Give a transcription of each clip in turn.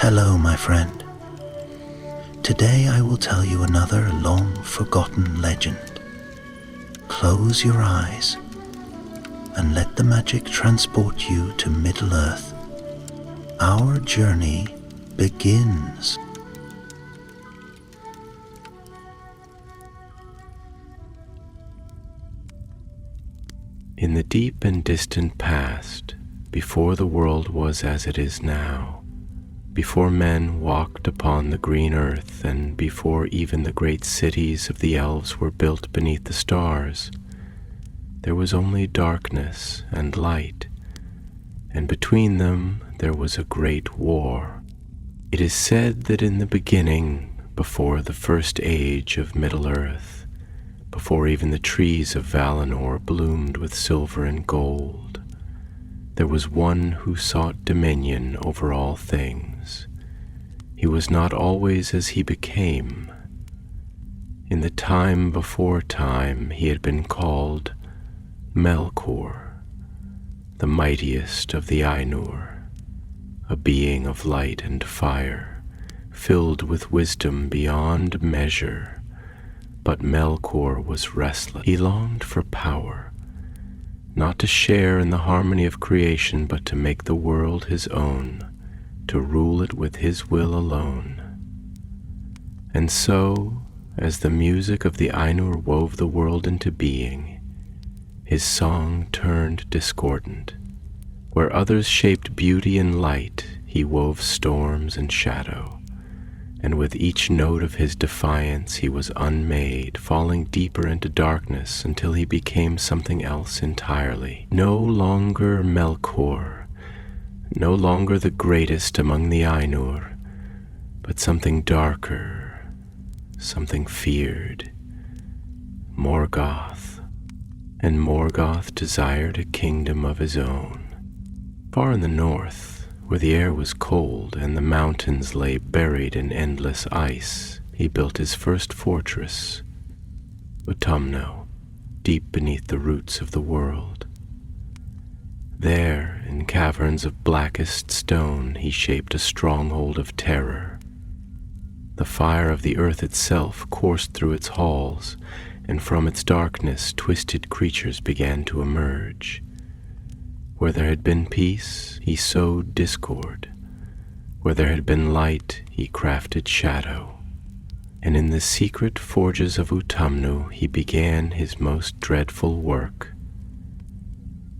Hello, my friend. Today I will tell you another long-forgotten legend. Close your eyes and let the magic transport you to Middle-earth. Our journey begins. In the deep and distant past, before the world was as it is now, before men walked upon the green earth, and before even the great cities of the elves were built beneath the stars, there was only darkness and light, and between them there was a great war. It is said that in the beginning, before the first age of Middle-earth, before even the trees of Valinor bloomed with silver and gold, there was one who sought dominion over all things. He was not always as he became. In the time before time, he had been called Melkor, the mightiest of the Ainur, a being of light and fire, filled with wisdom beyond measure. But Melkor was restless. He longed for power, not to share in the harmony of creation, but to make the world his own, to rule it with his will alone. And so, as the music of the Ainur wove the world into being, his song turned discordant. Where others shaped beauty and light, he wove storms and shadow. And with each note of his defiance he was unmade, falling deeper into darkness until he became something else entirely. No longer Melkor, no longer the greatest among the Ainur, but something darker, something feared, Morgoth. And Morgoth desired a kingdom of his own. Far in the north, where the air was cold and the mountains lay buried in endless ice, he built his first fortress, Utumno, deep beneath the roots of the world. There, in caverns of blackest stone, he shaped a stronghold of terror. The fire of the earth itself coursed through its halls, and from its darkness twisted creatures began to emerge. Where there had been peace, he sowed discord. Where there had been light, he crafted shadow. And in the secret forges of Utumno, he began his most dreadful work,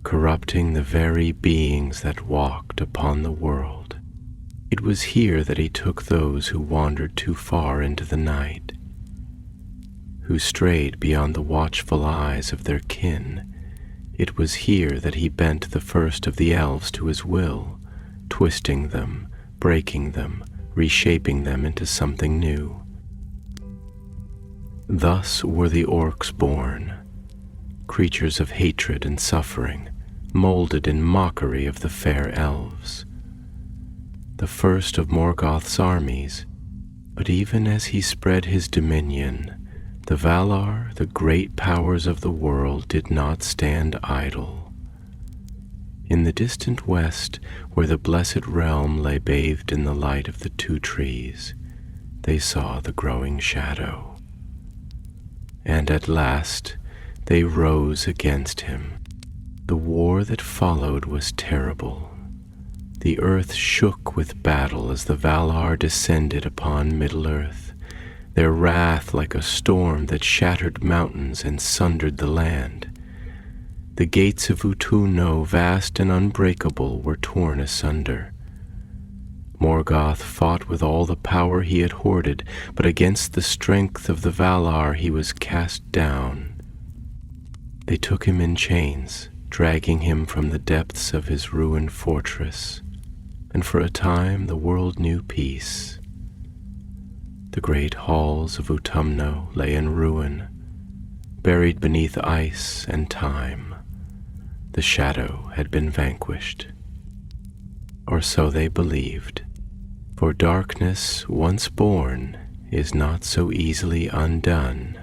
corrupting the very beings that walked upon the world. It was here that he took those who wandered too far into the night, who strayed beyond the watchful eyes of their kin. It was here that he bent the first of the elves to his will, twisting them, breaking them, reshaping them into something new. Thus were the orcs born, creatures of hatred and suffering, molded in mockery of the fair elves. The first of Morgoth's armies, but even as he spread his dominion, the Valar, the great powers of the world, did not stand idle. In the distant west, where the blessed realm lay bathed in the light of the two trees, they saw the growing shadow. And at last they rose against him. The war that followed was terrible. The earth shook with battle as the Valar descended upon Middle-earth, their wrath like a storm that shattered mountains and sundered the land. The gates of Utumno, vast and unbreakable, were torn asunder. Morgoth fought with all the power he had hoarded, but against the strength of the Valar he was cast down. They took him in chains, dragging him from the depths of his ruined fortress, and for a time the world knew peace. The great halls of Utumno lay in ruin, buried beneath ice and time. The shadow had been vanquished. Or so they believed, for darkness, once born, is not so easily undone.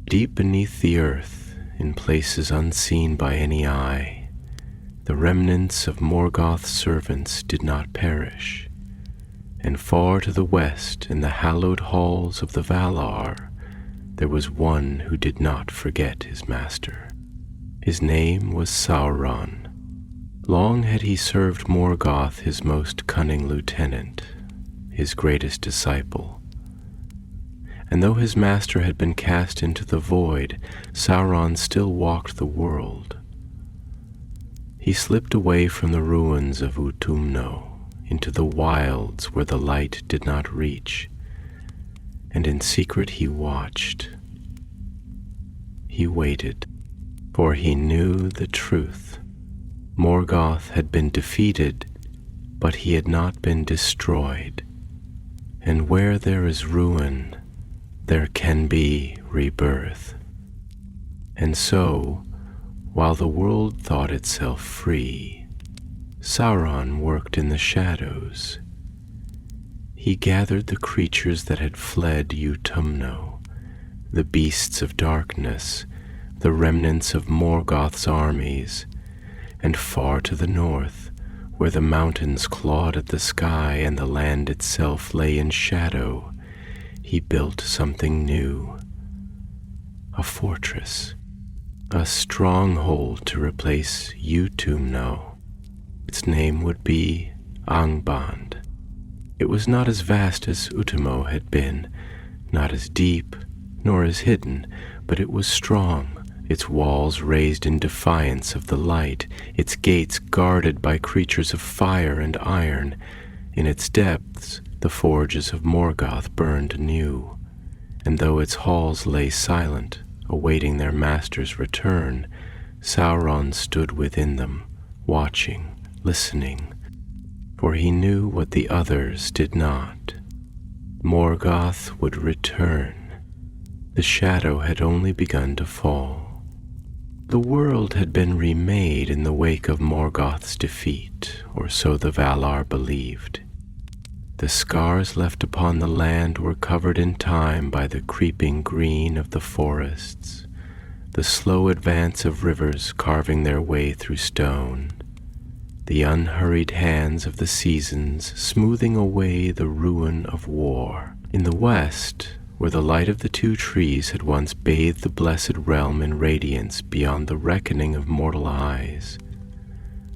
Deep beneath the earth, in places unseen by any eye, the remnants of Morgoth's servants did not perish. And far to the west, in the hallowed halls of the Valar, there was one who did not forget his master. His name was Sauron. Long had he served Morgoth, his most cunning lieutenant, his greatest disciple. And though his master had been cast into the void, Sauron still walked the world. He slipped away from the ruins of Utumno into the wilds where the light did not reach, and in secret he watched. He waited, for he knew the truth. Morgoth had been defeated, but he had not been destroyed. And where there is ruin, there can be rebirth. And so, while the world thought itself free, Sauron worked in the shadows. He gathered the creatures that had fled Utumno, the beasts of darkness, the remnants of Morgoth's armies, and far to the north, where the mountains clawed at the sky and the land itself lay in shadow, he built something new. A fortress, a stronghold to replace Utumno. Its name would be Angband. It was not as vast as Utumno had been, not as deep, nor as hidden, but it was strong, its walls raised in defiance of the light, its gates guarded by creatures of fire and iron. In its depths, the forges of Morgoth burned new, and though its halls lay silent, awaiting their master's return, Sauron stood within them, watching, listening, for he knew what the others did not. Morgoth would return. The shadow had only begun to fall. The world had been remade in the wake of Morgoth's defeat, or so the Valar believed. The scars left upon the land were covered in time by the creeping green of the forests, the slow advance of rivers carving their way through stone, the unhurried hands of the seasons smoothing away the ruin of war. In the west, where the light of the two trees had once bathed the blessed realm in radiance beyond the reckoning of mortal eyes,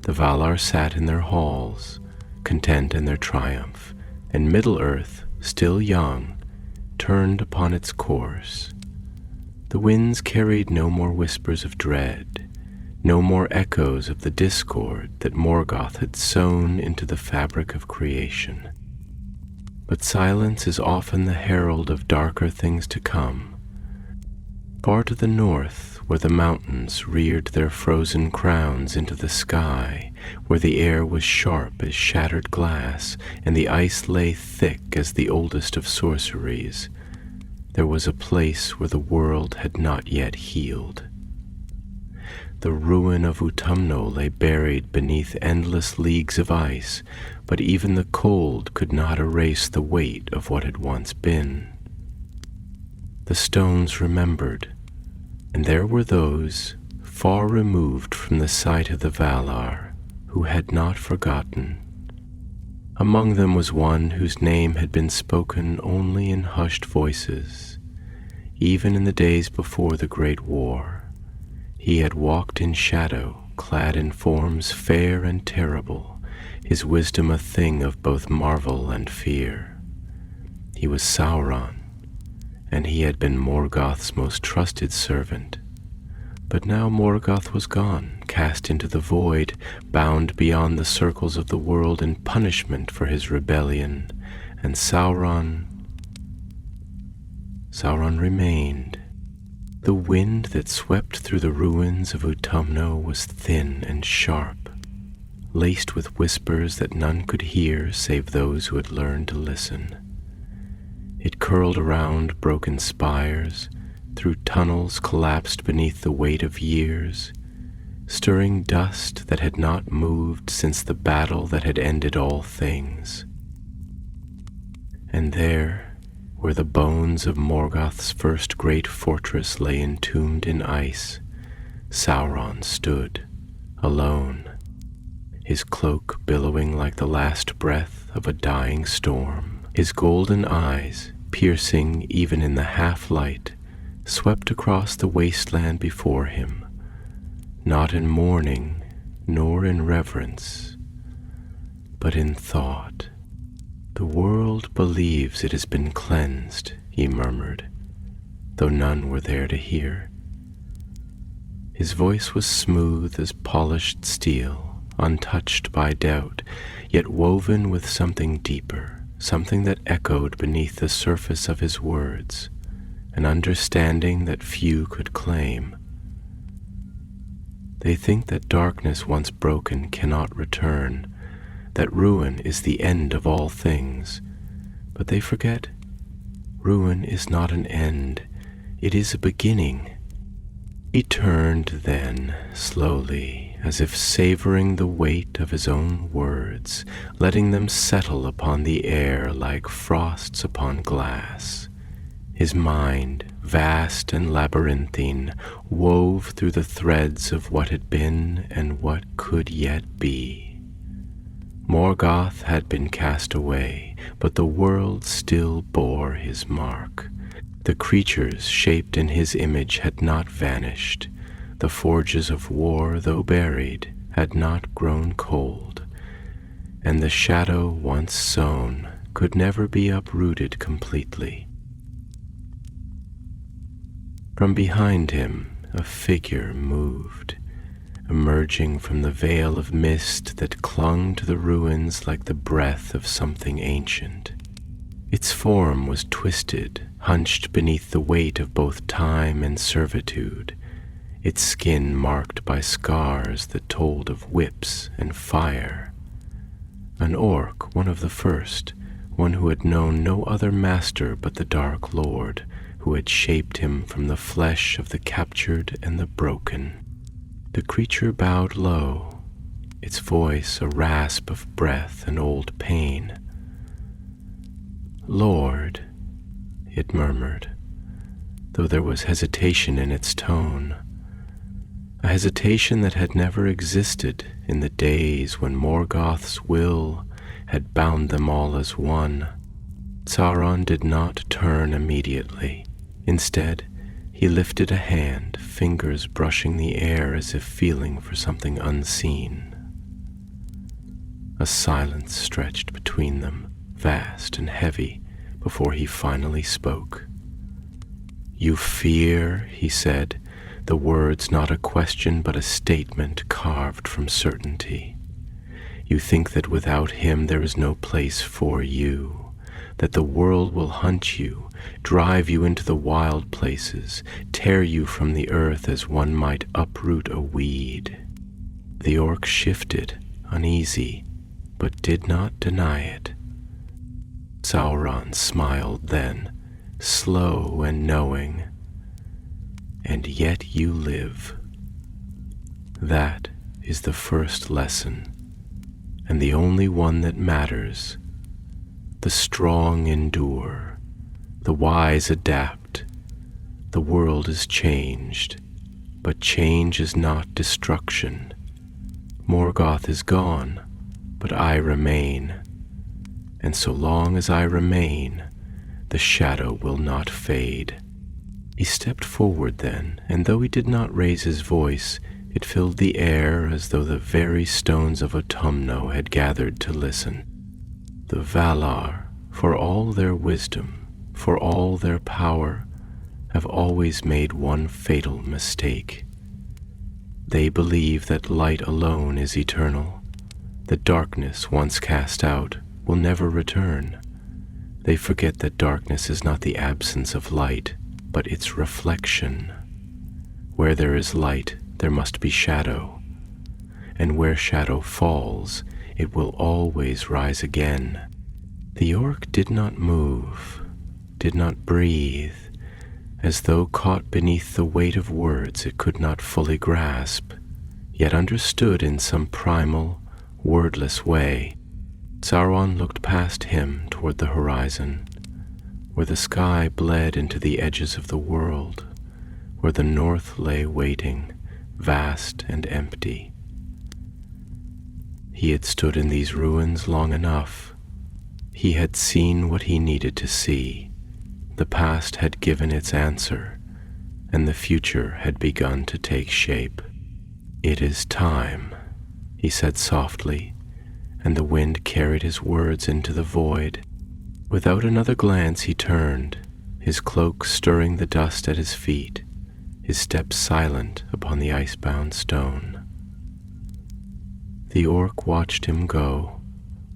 the Valar sat in their halls, content in their triumph, and Middle-earth, still young, turned upon its course. The winds carried no more whispers of dread, no more echoes of the discord that Morgoth had sown into the fabric of creation. But silence is often the herald of darker things to come. Far to the north, where the mountains reared their frozen crowns into the sky, where the air was sharp as shattered glass, and the ice lay thick as the oldest of sorceries, there was a place where the world had not yet healed. The ruin of Utumno lay buried beneath endless leagues of ice, but even the cold could not erase the weight of what had once been. The stones remembered, and there were those, far removed from the sight of the Valar, who had not forgotten. Among them was one whose name had been spoken only in hushed voices, even in the days before the Great War. He had walked in shadow, clad in forms fair and terrible, his wisdom a thing of both marvel and fear. He was Sauron, and he had been Morgoth's most trusted servant. But now Morgoth was gone, cast into the void, bound beyond the circles of the world in punishment for his rebellion, and Sauron remained. The wind that swept through the ruins of Utumno was thin and sharp, laced with whispers that none could hear save those who had learned to listen. It curled around broken spires, through tunnels collapsed beneath the weight of years, stirring dust that had not moved since the battle that had ended all things. And there, where the bones of Morgoth's first great fortress lay entombed in ice, Sauron stood, alone, his cloak billowing like the last breath of a dying storm. His golden eyes, piercing even in the half-light, swept across the wasteland before him, not in mourning nor in reverence, but in thought. "The world believes it has been cleansed," he murmured, though none were there to hear. His voice was smooth as polished steel, untouched by doubt, yet woven with something deeper, something that echoed beneath the surface of his words, an understanding that few could claim. They think that darkness once broken cannot return, that ruin is the end of all things, but they forget ruin is not an end, it is a beginning. He turned then, slowly, as if savoring the weight of his own words, letting them settle upon the air like frosts upon glass. His mind, vast and labyrinthine, wove through the threads of what had been and what could yet be. Morgoth had been cast away, but the world still bore his mark. The creatures shaped in his image had not vanished. The forges of war, though buried, had not grown cold. And the shadow once sown could never be uprooted completely. From behind him, a figure moved, emerging from the veil of mist that clung to the ruins like the breath of something ancient. Its form was twisted, hunched beneath the weight of both time and servitude, its skin marked by scars that told of whips and fire. An orc, one of the first, one who had known no other master but the Dark Lord, who had shaped him from the flesh of the captured and the broken. The creature bowed low, its voice a rasp of breath and old pain. "Lord," it murmured, though there was hesitation in its tone, a hesitation that had never existed in the days when Morgoth's will had bound them all as one. Sauron did not turn immediately. Instead, he lifted a hand, fingers brushing the air as if feeling for something unseen. A silence stretched between them, vast and heavy, before he finally spoke. "You fear," he said, the words not a question but a statement carved from certainty. "You think that without him there is no place for you, that the world will hunt you, drive you into the wild places, tear you from the earth as one might uproot a weed." The orc shifted, uneasy, but did not deny it. Sauron smiled then, slow and knowing. "And yet you live. That is the first lesson, and the only one that matters. The strong endure, the wise adapt. The world is changed, but change is not destruction. Morgoth is gone, but I remain, and so long as I remain, the shadow will not fade." He stepped forward then, and though he did not raise his voice, it filled the air as though the very stones of Utumno had gathered to listen. "The Valar, for all their wisdom, for all their power, have always made one fatal mistake. They believe that light alone is eternal, that darkness once cast out will never return. They forget that darkness is not the absence of light, but its reflection. Where there is light, there must be shadow, and where shadow falls, it will always rise again." The orc did not move, did not breathe, as though caught beneath the weight of words it could not fully grasp, yet understood in some primal, wordless way. Sauron looked past him toward the horizon, where the sky bled into the edges of the world, where the north lay waiting, vast and empty. He had stood in these ruins long enough, He had seen what he needed to see. The past had given its answer, and the future had begun to take shape. "It is time," he said softly, and the wind carried his words into the void. Without another glance he turned, his cloak stirring the dust at his feet, his steps silent upon the ice-bound stone. The orc watched him go,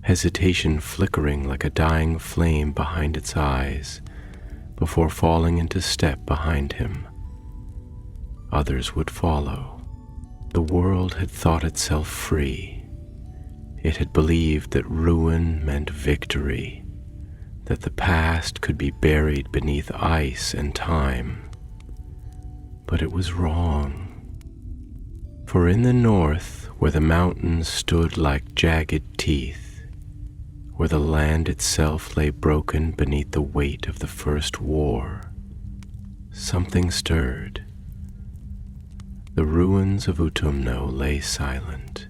hesitation flickering like a dying flame behind its eyes, before falling into step behind him. Others would follow. The world had thought itself free. It had believed that ruin meant victory, that the past could be buried beneath ice and time. But it was wrong. For in the north, where the mountains stood like jagged teeth, where the land itself lay broken beneath the weight of the first war, something stirred. The ruins of Utumno lay silent,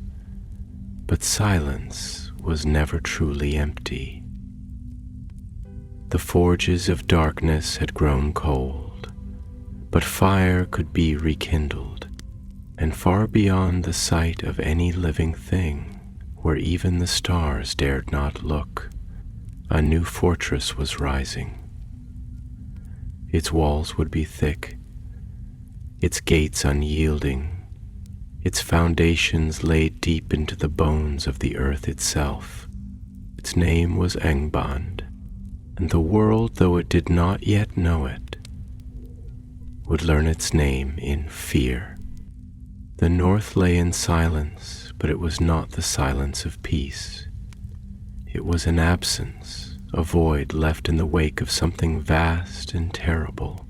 but silence was never truly empty. The forges of darkness had grown cold, but fire could be rekindled, and far beyond the sight of any living thing, where even the stars dared not look, a new fortress was rising. Its walls would be thick, its gates unyielding, its foundations laid deep into the bones of the earth itself. Its name was Angband, and the world, though it did not yet know it, would learn its name in fear. The north lay in silence, but it was not the silence of peace. It was an absence, a void left in the wake of something vast and terrible.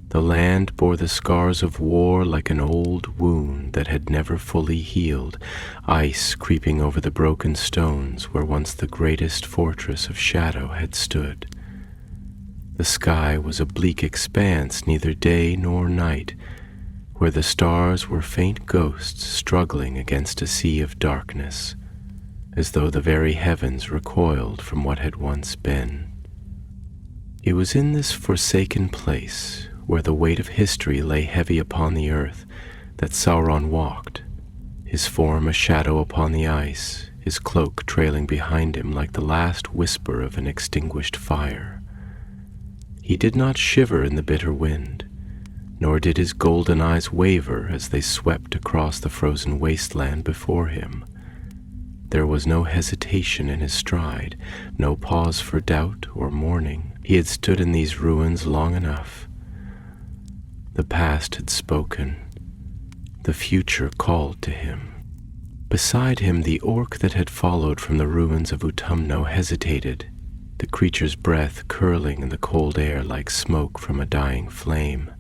The land bore the scars of war like an old wound that had never fully healed, ice creeping over the broken stones where once the greatest fortress of shadow had stood. The sky was a bleak expanse, neither day nor night, where the stars were faint ghosts struggling against a sea of darkness, as though the very heavens recoiled from what had once been. It was in this forsaken place, where the weight of history lay heavy upon the earth, that Sauron walked, his form a shadow upon the ice, his cloak trailing behind him like the last whisper of an extinguished fire. He did not shiver in the bitter wind, nor did his golden eyes waver as they swept across the frozen wasteland before him. There was no hesitation in his stride, no pause for doubt or mourning. He had stood in these ruins long enough. The past had spoken. The future called to him. Beside him, the orc that had followed from the ruins of Utumno hesitated, the creature's breath curling in the cold air like smoke from a dying flame.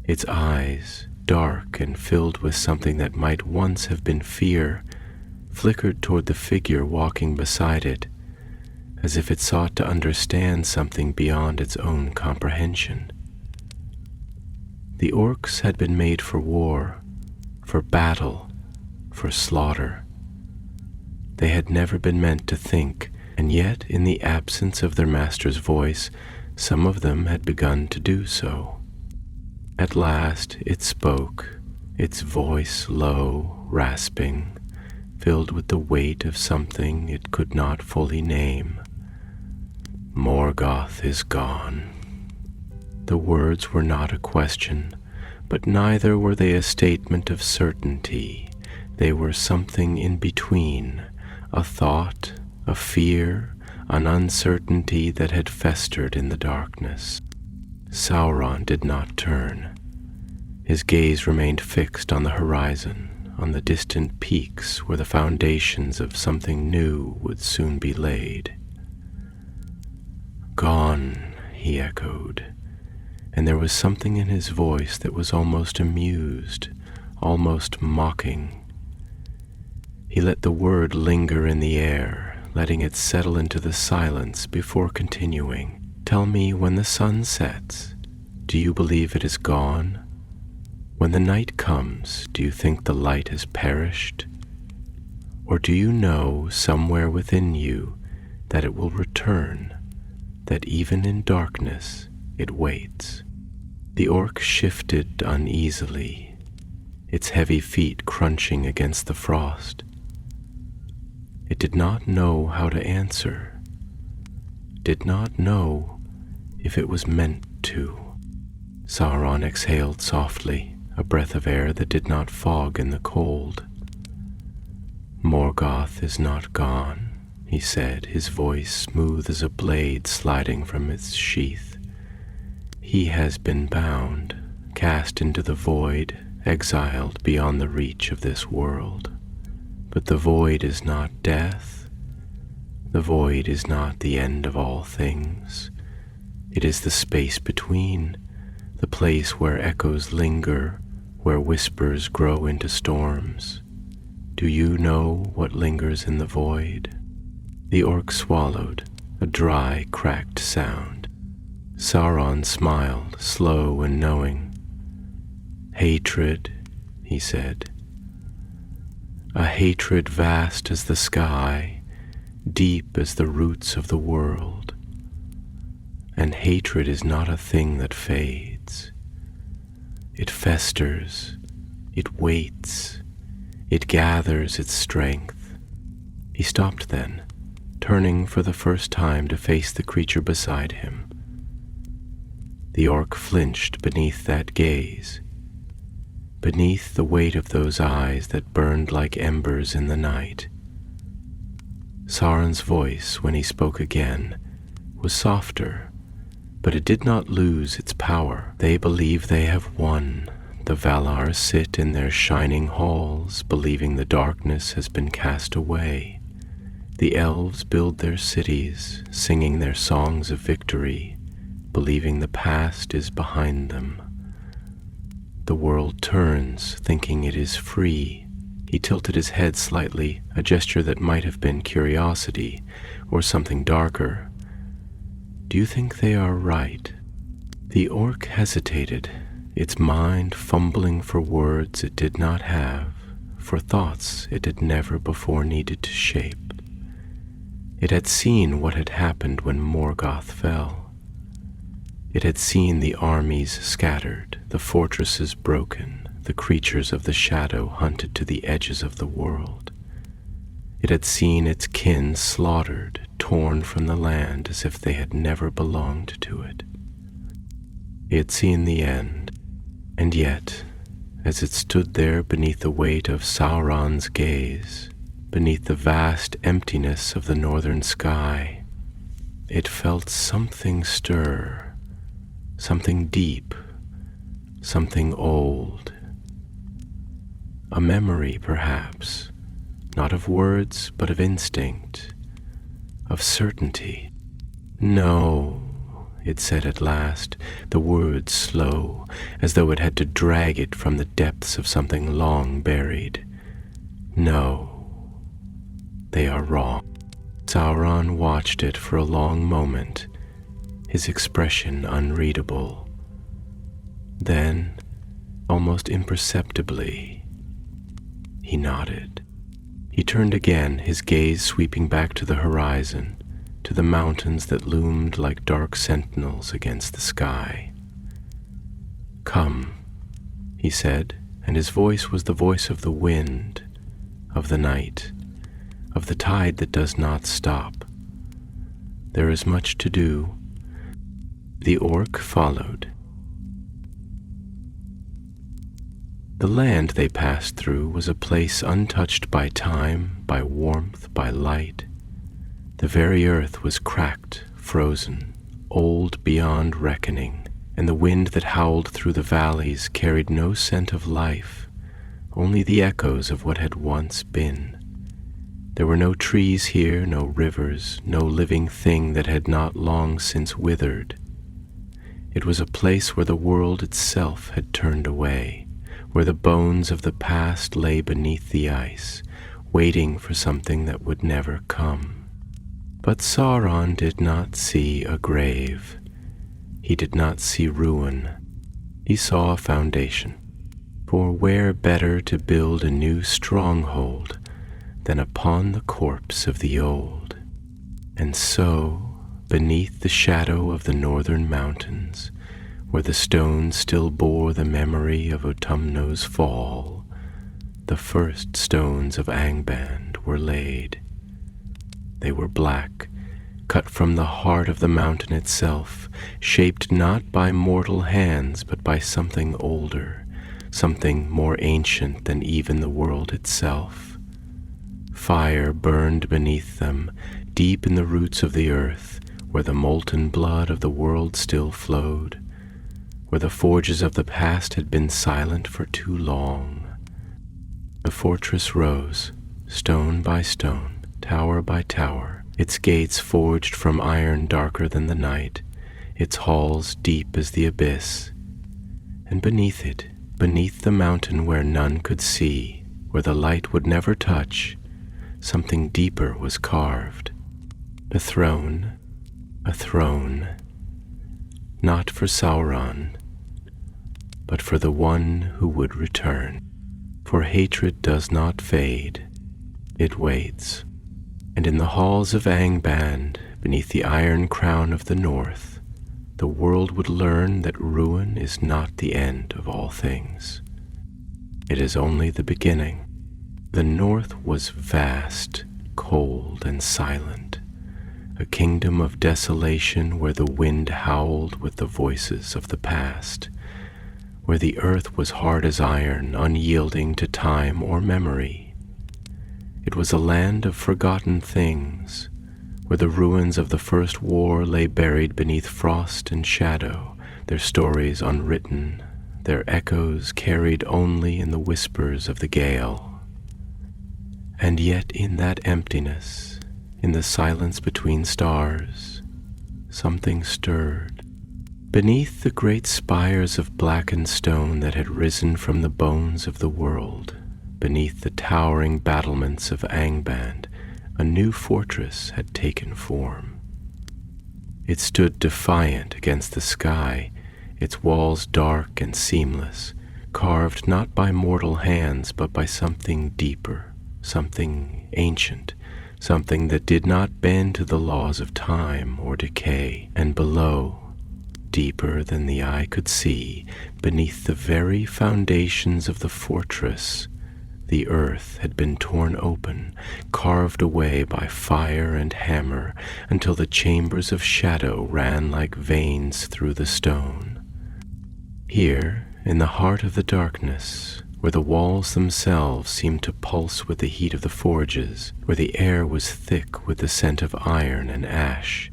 Its eyes, dark and filled with something that might once have been fear, flickered toward the figure walking beside it, as if it sought to understand something beyond its own comprehension. The orcs had been made for war, for battle, for slaughter. They had never been meant to think, and yet in the absence of their master's voice, some of them had begun to do so. At last it spoke, its voice low, rasping, filled with the weight of something it could not fully name. Morgoth is gone. The words were not a question, but neither were they a statement of certainty. They were something in between, a thought, a fear, an uncertainty that had festered in the darkness. Sauron did not turn. His gaze remained fixed on the horizon, on the distant peaks where the foundations of something new would soon be laid. "Gone," he echoed, and there was something in his voice that was almost amused, almost mocking. He let the word linger in the air, letting it settle into the silence before continuing. "Tell me, when the sun sets, do you believe it is gone? When the night comes, do you think the light has perished? Or do you know, somewhere within you, that it will return, that even in darkness it waits. The orc shifted uneasily, its heavy feet crunching against the frost. It did not know how to answer, did not know if it was meant to. Sauron exhaled softly, a breath of air that did not fog in the cold. "Morgoth is not gone," he said, his voice smooth as a blade sliding from its sheath. "He has been bound, cast into the void, exiled beyond the reach of this world. But the void is not death. The void is not the end of all things. It is the space between, the place where echoes linger, where whispers grow into storms. Do you know what lingers in the void?" The orc swallowed, a dry, cracked sound. Sauron smiled, slow and knowing. "Hatred," he said. "A hatred vast as the sky, deep as the roots of the world. And hatred is not a thing that fades. It festers, it waits, it gathers its strength." He stopped then, turning for the first time to face the creature beside him. The orc flinched beneath that gaze, beneath the weight of those eyes that burned like embers in the night. Sauron's voice, when he spoke again, was softer, but it did not lose its power. "They believe they have won. The Valar sit in their shining halls, believing the darkness has been cast away. The elves build their cities, singing their songs of victory, believing the past is behind them. The world turns, thinking it is free." He tilted his head slightly, a gesture that might have been curiosity or something darker. "Do you think they are right?" The orc hesitated, its mind fumbling for words it did not have, for thoughts it had never before needed to shape. It had seen what had happened when Morgoth fell. It had seen the armies scattered, the fortresses broken, the creatures of the shadow hunted to the edges of the world. It had seen its kin slaughtered, torn from the land as if they had never belonged to it. He had seen the end, and yet, as it stood there beneath the weight of Sauron's gaze, beneath the vast emptiness of the northern sky, it felt something stir, something deep, something old. A memory, perhaps, not of words, but of instinct, of certainty. "No," it said at last, the words slow, as though it had to drag it from the depths of something long buried. "No, they are wrong." Sauron watched it for a long moment, his expression unreadable. Then, almost imperceptibly, he nodded. He turned again, his gaze sweeping back to the horizon, to the mountains that loomed like dark sentinels against the sky. "Come," he said, and his voice was the voice of the wind, of the night, of the tide that does not stop. "There is much to do." The orc followed. The land they passed through was a place untouched by time, by warmth, by light. The very earth was cracked, frozen, old beyond reckoning, and the wind that howled through the valleys carried no scent of life, only the echoes of what had once been. There were no trees here, no rivers, no living thing that had not long since withered. It was a place where the world itself had turned away, where the bones of the past lay beneath the ice, waiting for something that would never come. But Sauron did not see a grave. He did not see ruin. He saw a foundation. For where better to build a new stronghold than upon the corpse of the old? And so, beneath the shadow of the northern mountains, where the stones still bore the memory of Utumno's fall, the first stones of Angband were laid. They were black, cut from the heart of the mountain itself, shaped not by mortal hands but by something older, something more ancient than even the world itself. Fire burned beneath them, deep in the roots of the earth, where the molten blood of the world still flowed, where the forges of the past had been silent for too long. The fortress rose, stone by stone, tower by tower, its gates forged from iron darker than the night, its halls deep as the abyss. And beneath it, beneath the mountain where none could see, where the light would never touch, something deeper was carved. A throne, not for Sauron, but for the one who would return. For hatred does not fade, it waits. And in the halls of Angband, beneath the iron crown of the north, the world would learn that ruin is not the end of all things. It is only the beginning. The north was vast, cold, and silent, a kingdom of desolation where the wind howled with the voices of the past, where the earth was hard as iron, unyielding to time or memory. It was a land of forgotten things, where the ruins of the first war lay buried beneath frost and shadow, their stories unwritten, their echoes carried only in the whispers of the gale. And yet in that emptiness, in the silence between stars, something stirred. Beneath the great spires of blackened stone that had risen from the bones of the world, beneath the towering battlements of Angband, a new fortress had taken form. It stood defiant against the sky, its walls dark and seamless, carved not by mortal hands but by something deeper, something ancient, something that did not bend to the laws of time or decay. And below, deeper than the eye could see, beneath the very foundations of the fortress, the earth had been torn open, carved away by fire and hammer, until the chambers of shadow ran like veins through the stone. Here, in the heart of the darkness, where the walls themselves seemed to pulse with the heat of the forges, where the air was thick with the scent of iron and ash,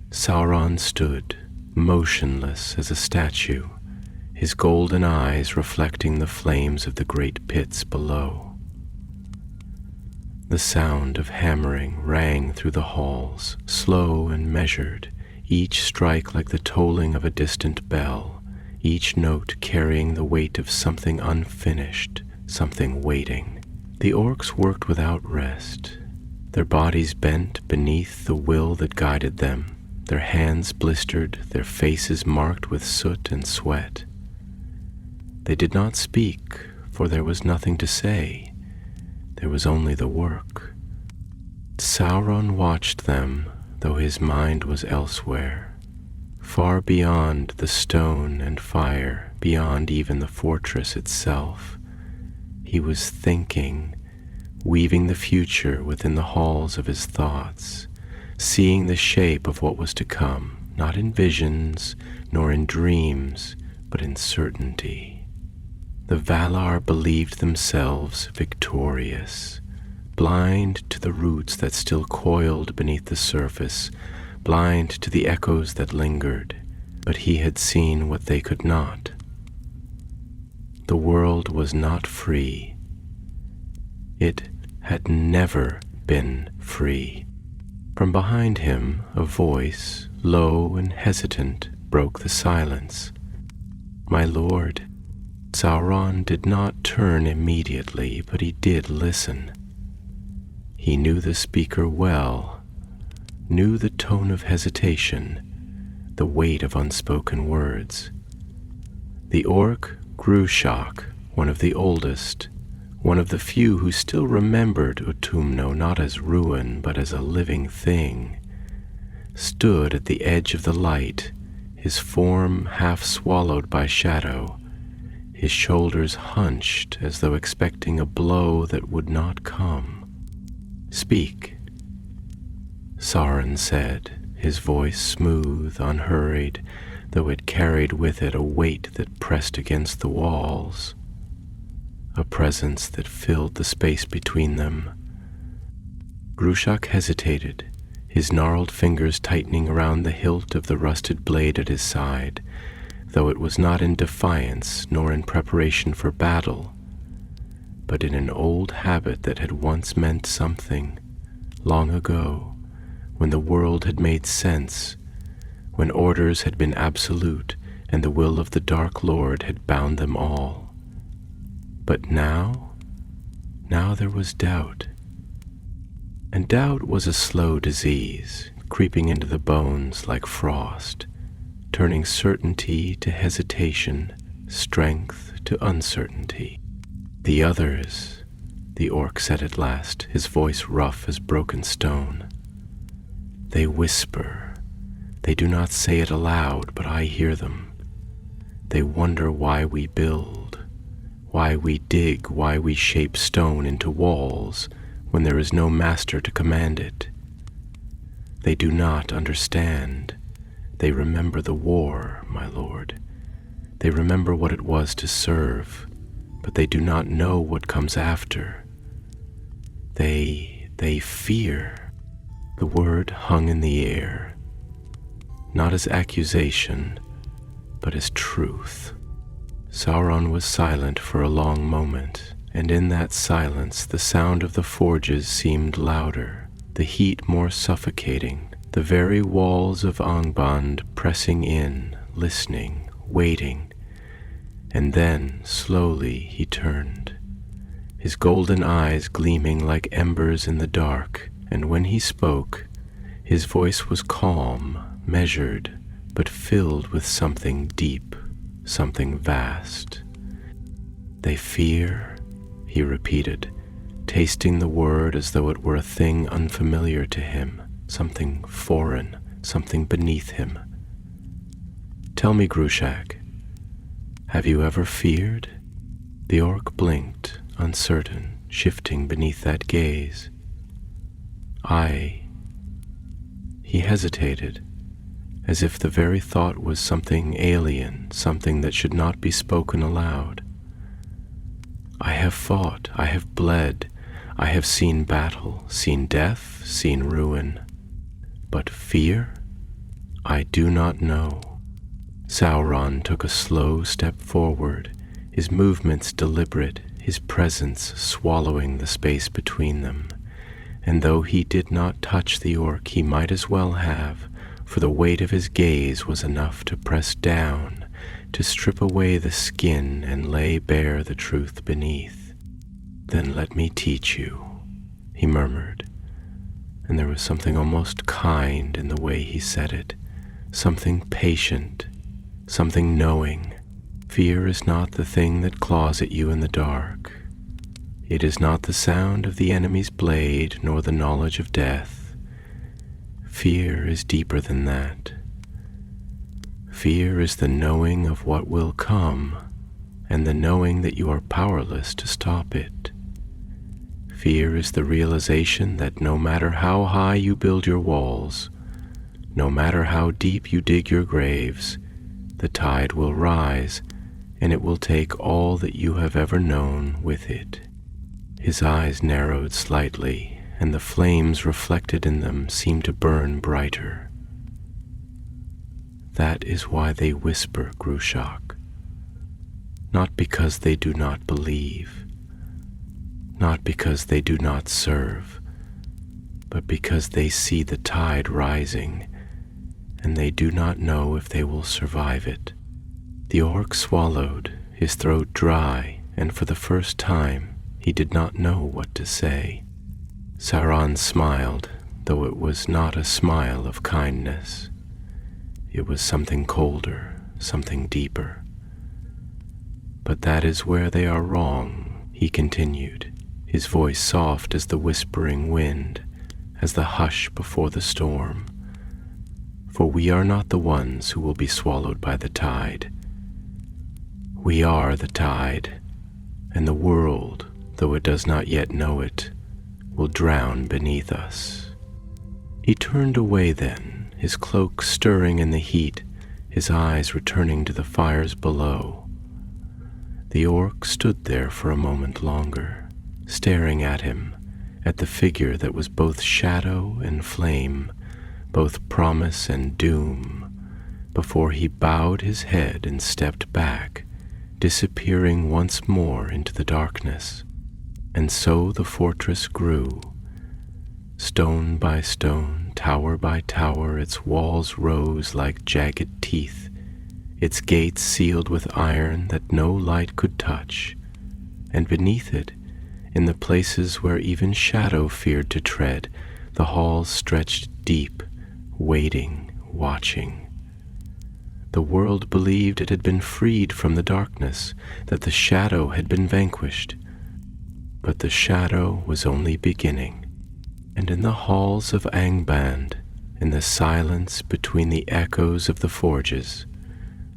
Sauron stood, motionless as a statue, his golden eyes reflecting the flames of the great pits below. The sound of hammering rang through the halls, slow and measured, each strike like the tolling of a distant bell, each note carrying the weight of something unfinished, something waiting. The orcs worked without rest, their bodies bent beneath the will that guided them, their hands blistered, their faces marked with soot and sweat. They did not speak, for there was nothing to say. There was only the work. Sauron watched them, though his mind was elsewhere, far beyond the stone and fire, beyond even the fortress itself. He was thinking, weaving the future within the halls of his thoughts, seeing the shape of what was to come, not in visions, nor in dreams, but in certainty. The Valar believed themselves victorious, blind to the roots that still coiled beneath the surface, blind to the echoes that lingered, but he had seen what they could not. The world was not free. It had never been free. From behind him, a voice, low and hesitant, broke the silence. "My lord." Sauron did not turn immediately, but he did listen. He knew the speaker well, knew the tone of hesitation, the weight of unspoken words. The orc Grushak, one of the oldest, one of the few who still remembered Utumno not as ruin but as a living thing, stood at the edge of the light, his form half swallowed by shadow, his shoulders hunched as though expecting a blow that would not come. "Speak," Sauron said, his voice smooth, unhurried, though it carried with it a weight that pressed against the walls, a presence that filled the space between them. Grushak hesitated, his gnarled fingers tightening around the hilt of the rusted blade at his side, though it was not in defiance nor in preparation for battle, but in an old habit that had once meant something, long ago, when the world had made sense, when orders had been absolute and the will of the Dark Lord had bound them all. But now there was doubt. And doubt was a slow disease, creeping into the bones like frost, turning certainty to hesitation, strength to uncertainty. "The others," the orc said at last, his voice rough as broken stone. "They whisper. They do not say it aloud, but I hear them. They wonder why we build, why we dig, why we shape stone into walls when there is no master to command it. They do not understand. They remember the war, my lord. They remember what it was to serve, but they do not know what comes after. They fear." The word hung in the air, not as accusation, but as truth. Sauron was silent for a long moment, and in that silence the sound of the forges seemed louder, the heat more suffocating, the very walls of Angband pressing in, listening, waiting. And then, slowly, he turned, his golden eyes gleaming like embers in the dark, and when he spoke, his voice was calm, measured, but filled with something deep, something vast. "They fear," he repeated, tasting the word as though it were a thing unfamiliar to him, something foreign, something beneath him. "Tell me, Grushak, have you ever feared?" The orc blinked, uncertain, shifting beneath that gaze. He hesitated, as if the very thought was something alien, something that should not be spoken aloud. "I have fought, I have bled, I have seen battle, seen death, seen ruin. But fear? I do not know." Sauron took a slow step forward, his movements deliberate, his presence swallowing the space between them. And though he did not touch the orc, he might as well have, for the weight of his gaze was enough to press down, to strip away the skin and lay bare the truth beneath. "Then let me teach you," he murmured, and there was something almost kind in the way he said it, something patient, something knowing. Fear is not the thing that claws at you in the dark. It is not the sound of the enemy's blade, nor the knowledge of death. Fear is deeper than that. Fear is the knowing of what will come, and the knowing that you are powerless to stop it. Fear is the realization that no matter how high you build your walls, no matter how deep you dig your graves, the tide will rise, and it will take all that you have ever known with it. His eyes narrowed slightly, and the flames reflected in them seemed to burn brighter. That is why they whisper, Grushak. Not because they do not believe, not because they do not serve, but because they see the tide rising, and they do not know if they will survive it. The orc swallowed, his throat dry, and for the first time he did not know what to say. Sauron smiled, though it was not a smile of kindness. It was something colder, something deeper. "But that is where they are wrong," he continued, his voice soft as the whispering wind, as the hush before the storm. for we are not the ones who will be swallowed by the tide. We are the tide, and the world, though it does not yet know it, will drown beneath us." He turned away then, his cloak stirring in the heat, his eyes returning to the fires below. The orc stood there for a moment longer, staring at him, at the figure that was both shadow and flame, both promise and doom, before he bowed his head and stepped back, disappearing once more into the darkness. And so the fortress grew. Stone by stone, tower by tower, its walls rose like jagged teeth, its gates sealed with iron that no light could touch, and beneath it, in the places where even shadow feared to tread, the halls stretched deep, waiting, watching. The world believed it had been freed from the darkness, that the shadow had been vanquished. But the shadow was only beginning, and in the halls of Angband, in the silence between the echoes of the forges,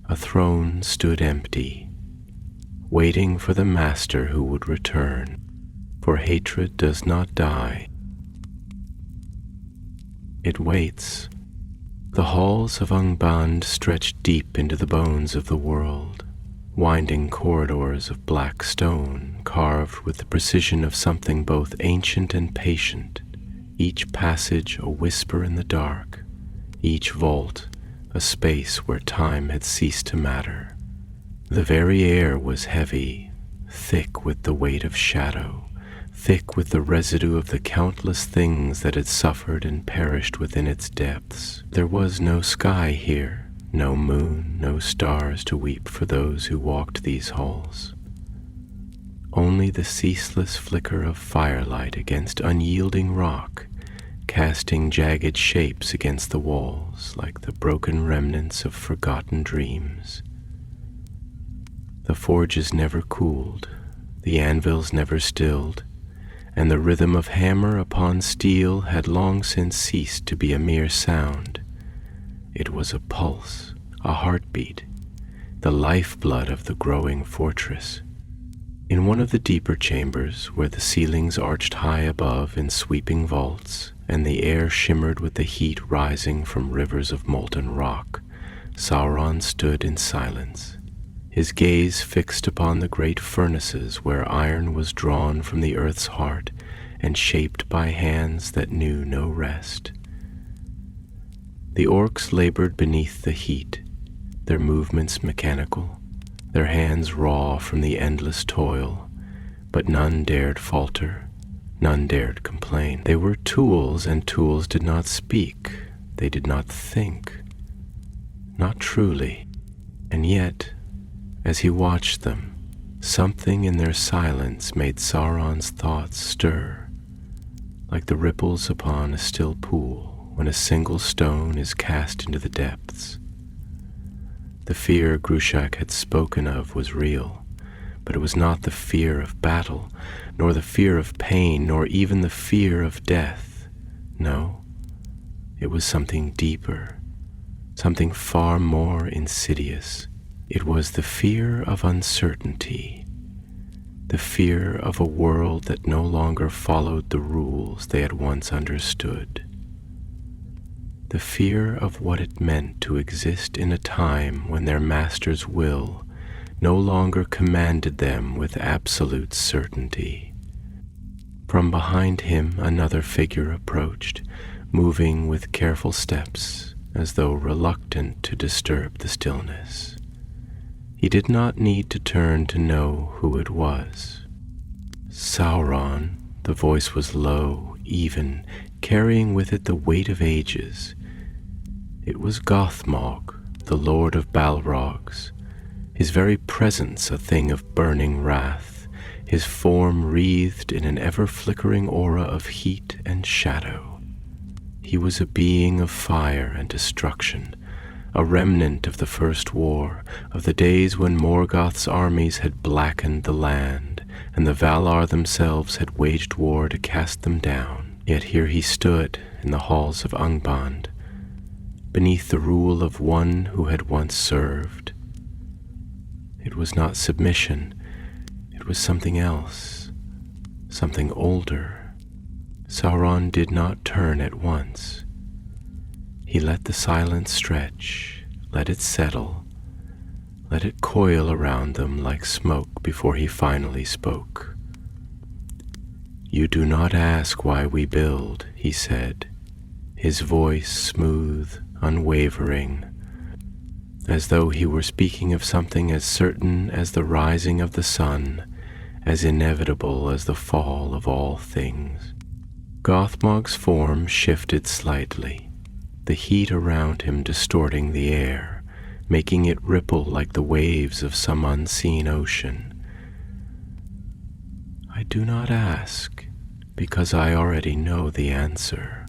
a throne stood empty, waiting for the master who would return, for hatred does not die. It waits. The halls of Angband stretch deep into the bones of the world, winding corridors of black stone carved with the precision of something both ancient and patient, each passage a whisper in the dark, each vault a space where time had ceased to matter. The very air was heavy, thick with the weight of shadow, thick with the residue of the countless things that had suffered and perished within its depths. There was no sky here, no moon, no stars to weep for those who walked these halls. Only the ceaseless flicker of firelight against unyielding rock, casting jagged shapes against the walls like the broken remnants of forgotten dreams. The forges never cooled, the anvils never stilled, and the rhythm of hammer upon steel had long since ceased to be a mere sound. It was a pulse, a heartbeat, the lifeblood of the growing fortress. In one of the deeper chambers, where the ceilings arched high above in sweeping vaults, and the air shimmered with the heat rising from rivers of molten rock, Sauron stood in silence, his gaze fixed upon the great furnaces where iron was drawn from the earth's heart and shaped by hands that knew no rest. The orcs labored beneath the heat, their movements mechanical, their hands raw from the endless toil, but none dared falter, none dared complain. They were tools, and tools did not speak, they did not think, not truly. And yet, as he watched them, something in their silence made Sauron's thoughts stir, like the ripples upon a still pool when a single stone is cast into the depths. The fear Grushak had spoken of was real, but it was not the fear of battle, nor the fear of pain, nor even the fear of death. No, it was something deeper, something far more insidious. It was the fear of uncertainty, the fear of a world that no longer followed the rules they had once understood, the fear of what it meant to exist in a time when their master's will no longer commanded them with absolute certainty. From behind him another figure approached, moving with careful steps as though reluctant to disturb the stillness. He did not need to turn to know who it was. Sauron, the voice was low, even, carrying with it the weight of ages. It was Gothmog, the Lord of Balrogs, his very presence a thing of burning wrath, his form wreathed in an ever-flickering aura of heat and shadow. He was a being of fire and destruction, a remnant of the First War, of the days when Morgoth's armies had blackened the land, and the Valar themselves had waged war to cast them down. Yet here he stood in the halls of Angband, beneath the rule of one who had once served. It was not submission, it was something else, something older. Sauron did not turn at once. He let the silence stretch, let it settle, let it coil around them like smoke before he finally spoke. "You do not ask why we build," he said, his voice smooth, unwavering, as though he were speaking of something as certain as the rising of the sun, as inevitable as the fall of all things. Gothmog's form shifted slightly, the heat around him distorting the air, making it ripple like the waves of some unseen ocean. "I do not ask, because I already know the answer."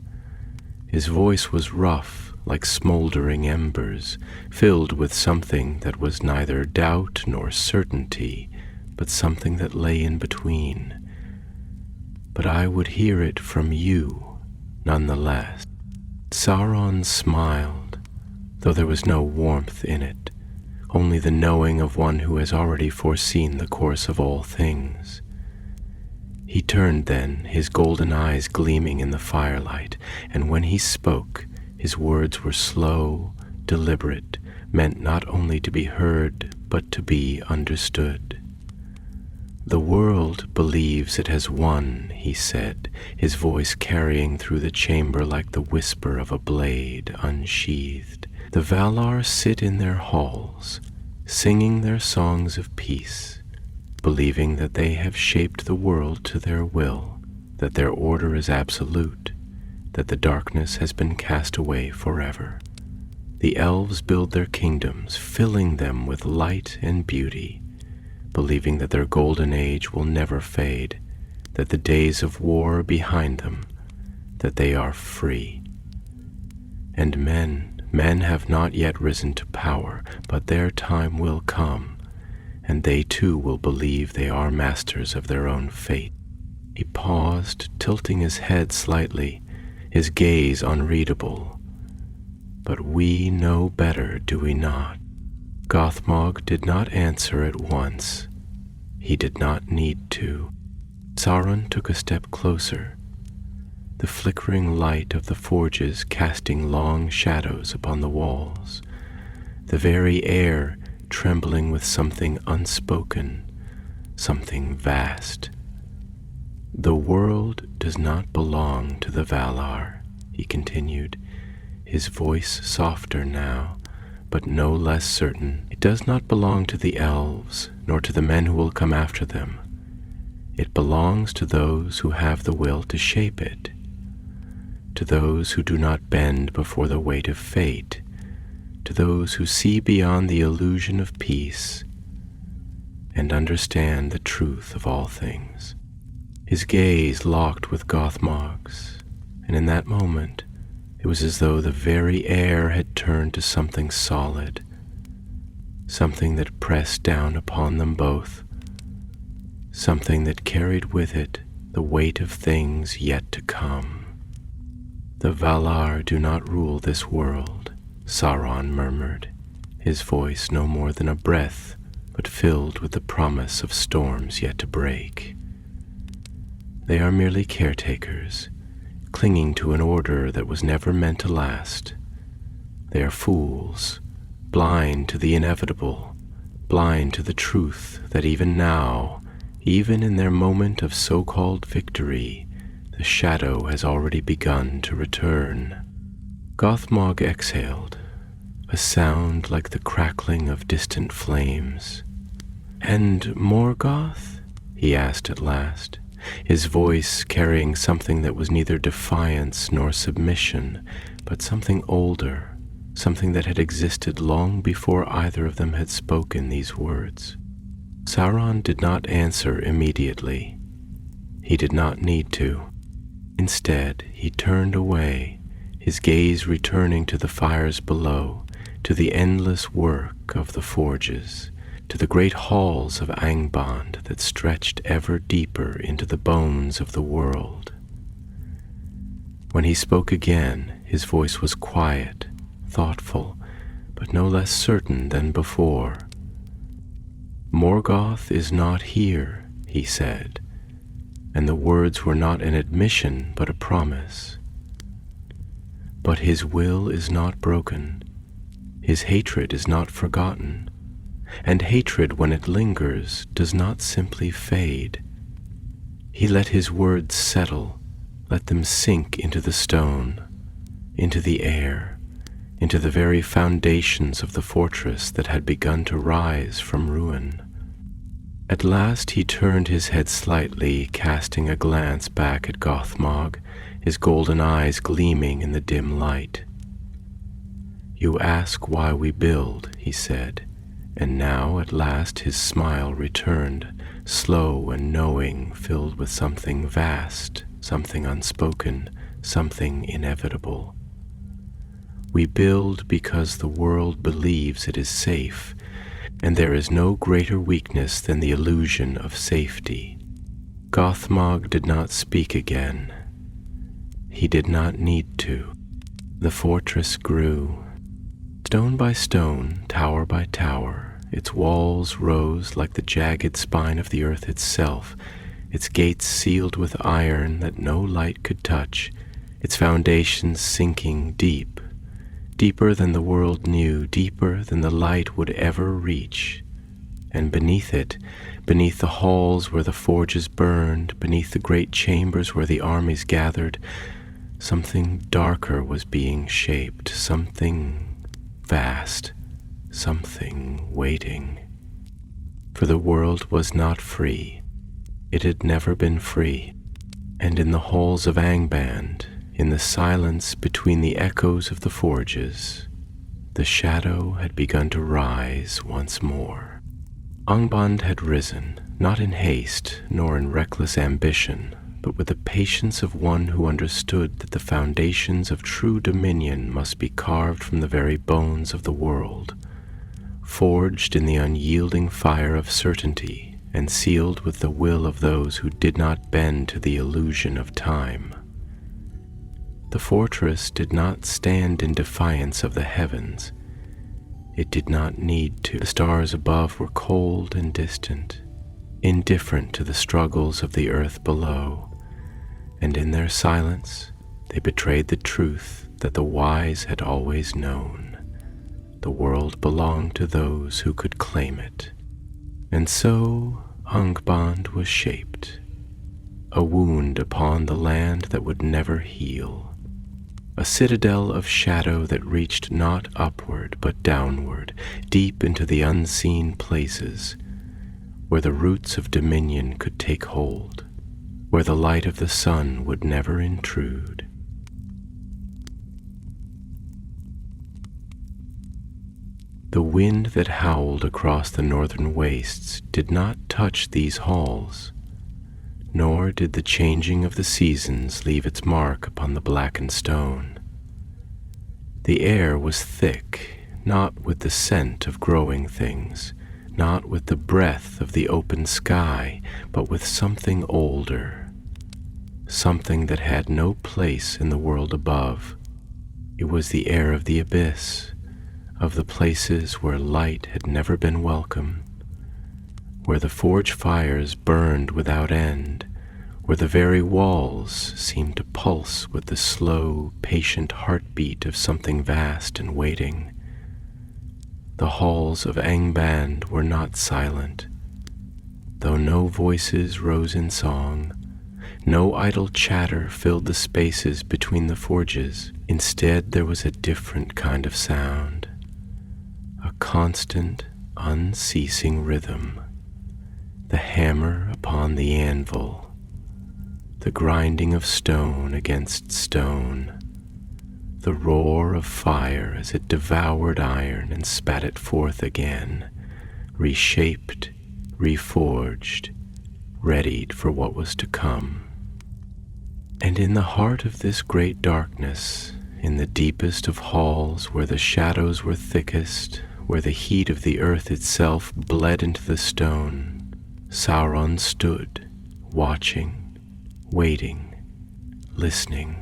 His voice was rough, like smoldering embers, filled with something that was neither doubt nor certainty, but something that lay in between. "But I would hear it from you, nonetheless." Sauron smiled, though there was no warmth in it, only the knowing of one who has already foreseen the course of all things. He turned then, his golden eyes gleaming in the firelight, and when he spoke, his words were slow, deliberate, meant not only to be heard, but to be understood. "The world believes it has won," he said, his voice carrying through the chamber like the whisper of a blade unsheathed. "The Valar sit in their halls, singing their songs of peace, believing that they have shaped the world to their will, that their order is absolute, that the darkness has been cast away forever. The elves build their kingdoms, filling them with light and beauty, believing that their golden age will never fade, that the days of war are behind them, that they are free. And men have not yet risen to power, but their time will come, and they too will believe they are masters of their own fate." He paused, tilting his head slightly, his gaze unreadable. "But we know better, do we not?" Gothmog did not answer at once. He did not need to. Sauron took a step closer, the flickering light of the forges casting long shadows upon the walls, the very air trembling with something unspoken, something vast. "The world does not belong to the Valar," he continued, his voice softer now, but no less certain. "It does not belong to the elves, nor to the men who will come after them. It belongs to those who have the will to shape it, to those who do not bend before the weight of fate, to those who see beyond the illusion of peace and understand the truth of all things." His gaze locked with Gothmog's, and in that moment it was as though the very air had turned to something solid, something that pressed down upon them both, something that carried with it the weight of things yet to come. "The Valar do not rule this world," Sauron murmured, his voice no more than a breath, but filled with the promise of storms yet to break. "They are merely caretakers, clinging to an order that was never meant to last. They are fools, blind to the inevitable, blind to the truth that even now, even in their moment of so-called victory, the shadow has already begun to return." Gothmog exhaled, a sound like the crackling of distant flames. "And Morgoth?" he asked at last, his voice carrying something that was neither defiance nor submission, but something older, something that had existed long before either of them had spoken these words. Sauron did not answer immediately. He did not need to. Instead, he turned away, his gaze returning to the fires below, to the endless work of the forges, to the great halls of Angband that stretched ever deeper into the bones of the world. When he spoke again, his voice was quiet, thoughtful, but no less certain than before. "Morgoth is not here," he said, and the words were not an admission but a promise. "But his will is not broken, his hatred is not forgotten, and hatred, when it lingers, does not simply fade. He let his words settle, let them sink into the stone, into the air, into the very foundations of the fortress that had begun to rise from ruin." At last he turned his head slightly, casting a glance back at Gothmog, his golden eyes gleaming in the dim light. "You ask why we build," he said, and now at last his smile returned, slow and knowing, filled with something vast, something unspoken, something inevitable. "We build because the world believes it is safe, and there is no greater weakness than the illusion of safety." Gothmog did not speak again. He did not need to. The fortress grew. Stone by stone, tower by tower, its walls rose like the jagged spine of the earth itself, its gates sealed with iron that no light could touch, its foundations sinking deep, deeper than the world knew, deeper than the light would ever reach. And beneath it, beneath the halls where the forges burned, beneath the great chambers where the armies gathered, something darker was being shaped, something vast, something waiting. For the world was not free. It had never been free. And in the halls of Angband, in the silence between the echoes of the forges, the shadow had begun to rise once more. Angband had risen, not in haste nor in reckless ambition, but with the patience of one who understood that the foundations of true dominion must be carved from the very bones of the world, forged in the unyielding fire of certainty, and sealed with the will of those who did not bend to the illusion of time. The fortress did not stand in defiance of the heavens. It did not need to. The stars above were cold and distant, indifferent to the struggles of the earth below, and in their silence they betrayed the truth that the wise had always known. The world belonged to those who could claim it. And so Angband was shaped, a wound upon the land that would never heal, a citadel of shadow that reached not upward but downward, deep into the unseen places, where the roots of dominion could take hold, where the light of the sun would never intrude. The wind that howled across the northern wastes did not touch these halls, nor did the changing of the seasons leave its mark upon the blackened stone. The air was thick, not with the scent of growing things, not with the breath of the open sky, but with something older, something that had no place in the world above. It was the air of the abyss, of the places where light had never been welcome, where the forge fires burned without end, where the very walls seemed to pulse with the slow, patient heartbeat of something vast and waiting. The halls of Angband were not silent, though no voices rose in song, no idle chatter filled the spaces between the forges. Instead, there was a different kind of sound, a constant, unceasing rhythm, the hammer upon the anvil, the grinding of stone against stone, the roar of fire as it devoured iron and spat it forth again, reshaped, reforged, readied for what was to come. And in the heart of this great darkness, in the deepest of halls where the shadows were thickest, where the heat of the earth itself bled into the stone, Sauron stood, watching, waiting, listening.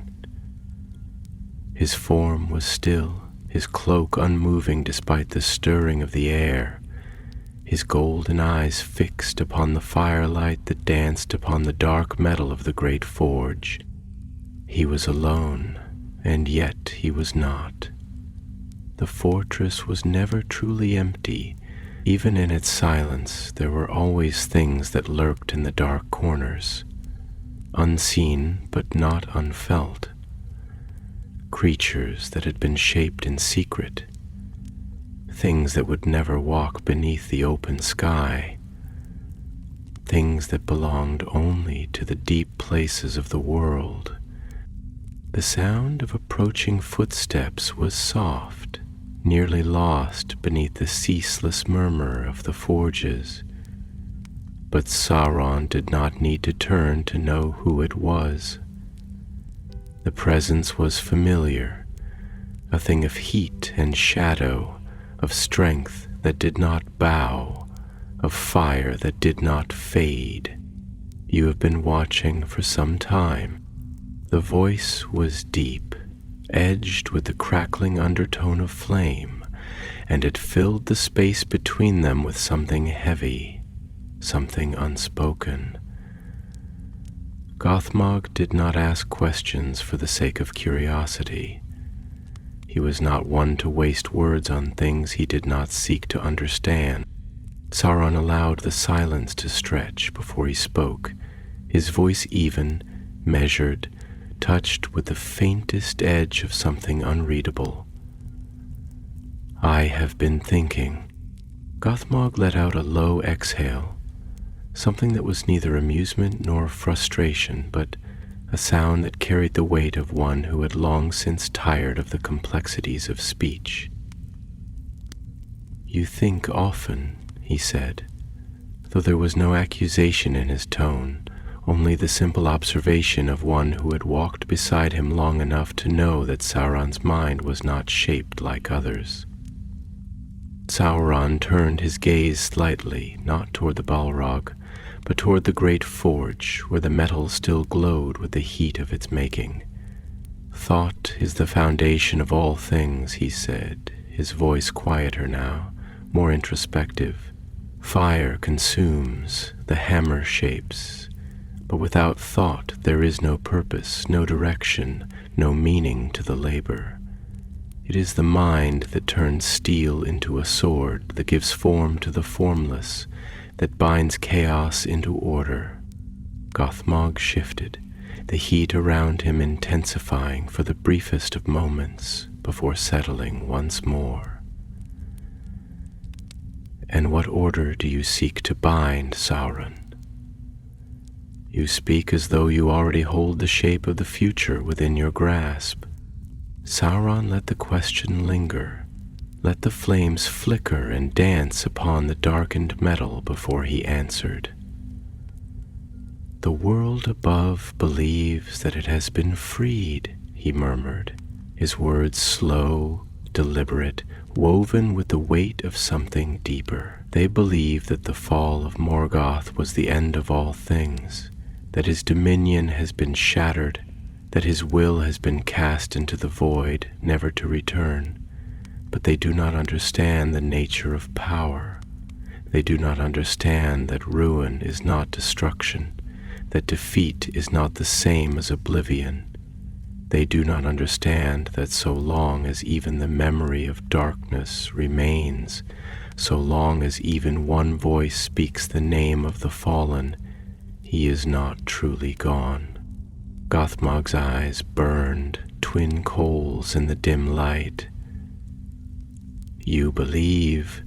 His form was still, his cloak unmoving despite the stirring of the air, his golden eyes fixed upon the firelight that danced upon the dark metal of the great forge. He was alone, and yet he was not. The fortress was never truly empty. Even in its silence, there were always things that lurked in the dark corners, unseen but not unfelt. Creatures that had been shaped in secret, things that would never walk beneath the open sky, things that belonged only to the deep places of the world. The sound of approaching footsteps was soft, nearly lost beneath the ceaseless murmur of the forges. But Sauron did not need to turn to know who it was. The presence was familiar, a thing of heat and shadow, of strength that did not bow, of fire that did not fade. You have been watching for some time. The voice was deep, edged with the crackling undertone of flame, and it filled the space between them with something heavy, something unspoken. Gothmog did not ask questions for the sake of curiosity. He was not one to waste words on things he did not seek to understand. Sauron allowed the silence to stretch before he spoke, his voice even, measured, touched with the faintest edge of something unreadable. I have been thinking. Gothmog let out a low exhale, something that was neither amusement nor frustration, but a sound that carried the weight of one who had long since tired of the complexities of speech. You think often, he said, though there was no accusation in his tone, only the simple observation of one who had walked beside him long enough to know that Sauron's mind was not shaped like others. Sauron turned his gaze slightly, not toward the Balrog, but toward the great forge, where the metal still glowed with the heat of its making. Thought is the foundation of all things, he said, his voice quieter now, more introspective. Fire consumes, the hammer shapes, but without thought there is no purpose, no direction, no meaning to the labor. It is the mind that turns steel into a sword, that gives form to the formless, that binds chaos into order. Gothmog shifted, the heat around him intensifying for the briefest of moments before settling once more. And what order do you seek to bind, Sauron? You speak as though you already hold the shape of the future within your grasp. Sauron let the question linger, let the flames flicker and dance upon the darkened metal before he answered. The world above believes that it has been freed, he murmured, his words slow, deliberate, woven with the weight of something deeper. They believe that the fall of Morgoth was the end of all things, that his dominion has been shattered, that his will has been cast into the void, never to return. But they do not understand the nature of power. They do not understand that ruin is not destruction, that defeat is not the same as oblivion. They do not understand that so long as even the memory of darkness remains, so long as even one voice speaks the name of the fallen, he is not truly gone. Gothmog's eyes burned, twin coals in the dim light. You believe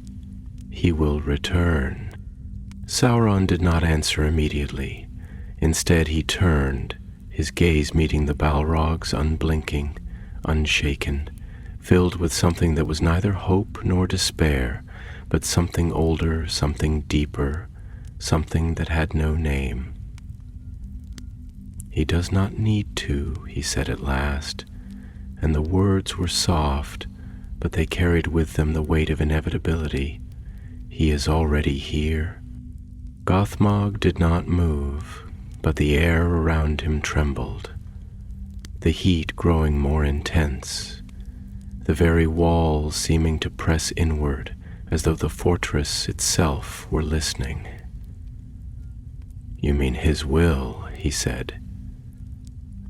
he will return. Sauron did not answer immediately. Instead he turned, his gaze meeting the Balrog's unblinking, unshaken, filled with something that was neither hope nor despair, but something older, something deeper, something that had no name. He does not need to, he said at last, and the words were soft, but they carried with them the weight of inevitability. He is already here. Gothmog did not move, but the air around him trembled, the heat growing more intense. the very walls seeming to press inward as though the fortress itself were listening. "You mean his will," he said,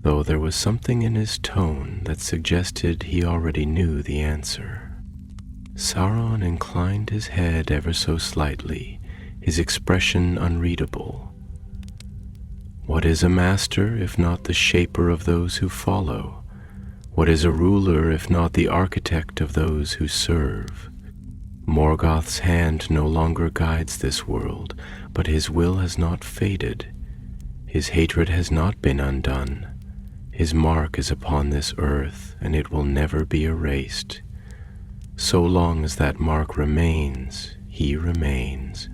though there was something in his tone that suggested he already knew the answer. Sauron inclined his head ever so slightly, his expression unreadable. "What is a master if not the shaper of those who follow? What is a ruler if not the architect of those who serve? Morgoth's hand no longer guides this world, but his will has not faded. His hatred has not been undone. His mark is upon this earth, and it will never be erased. So long as that mark remains, he remains."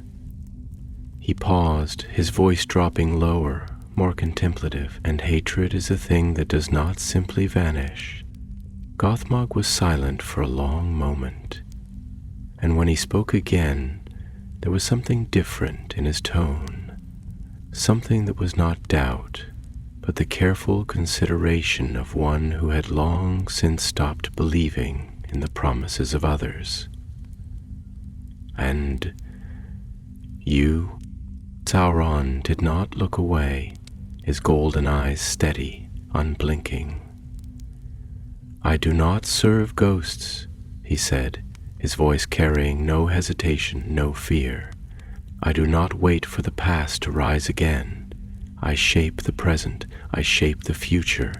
He paused, his voice dropping lower, more contemplative. "And hatred is a thing that does not simply vanish." Gothmog was silent for a long moment, and when he spoke again, there was something different in his tone, something that was not doubt, but the careful consideration of one who had long since stopped believing in the promises of others. "And you?" Sauron did not look away, his golden eyes steady, unblinking. "I do not serve ghosts," he said, his voice carrying no hesitation, no fear. "I do not wait for the past to rise again. I shape the present, I shape the future."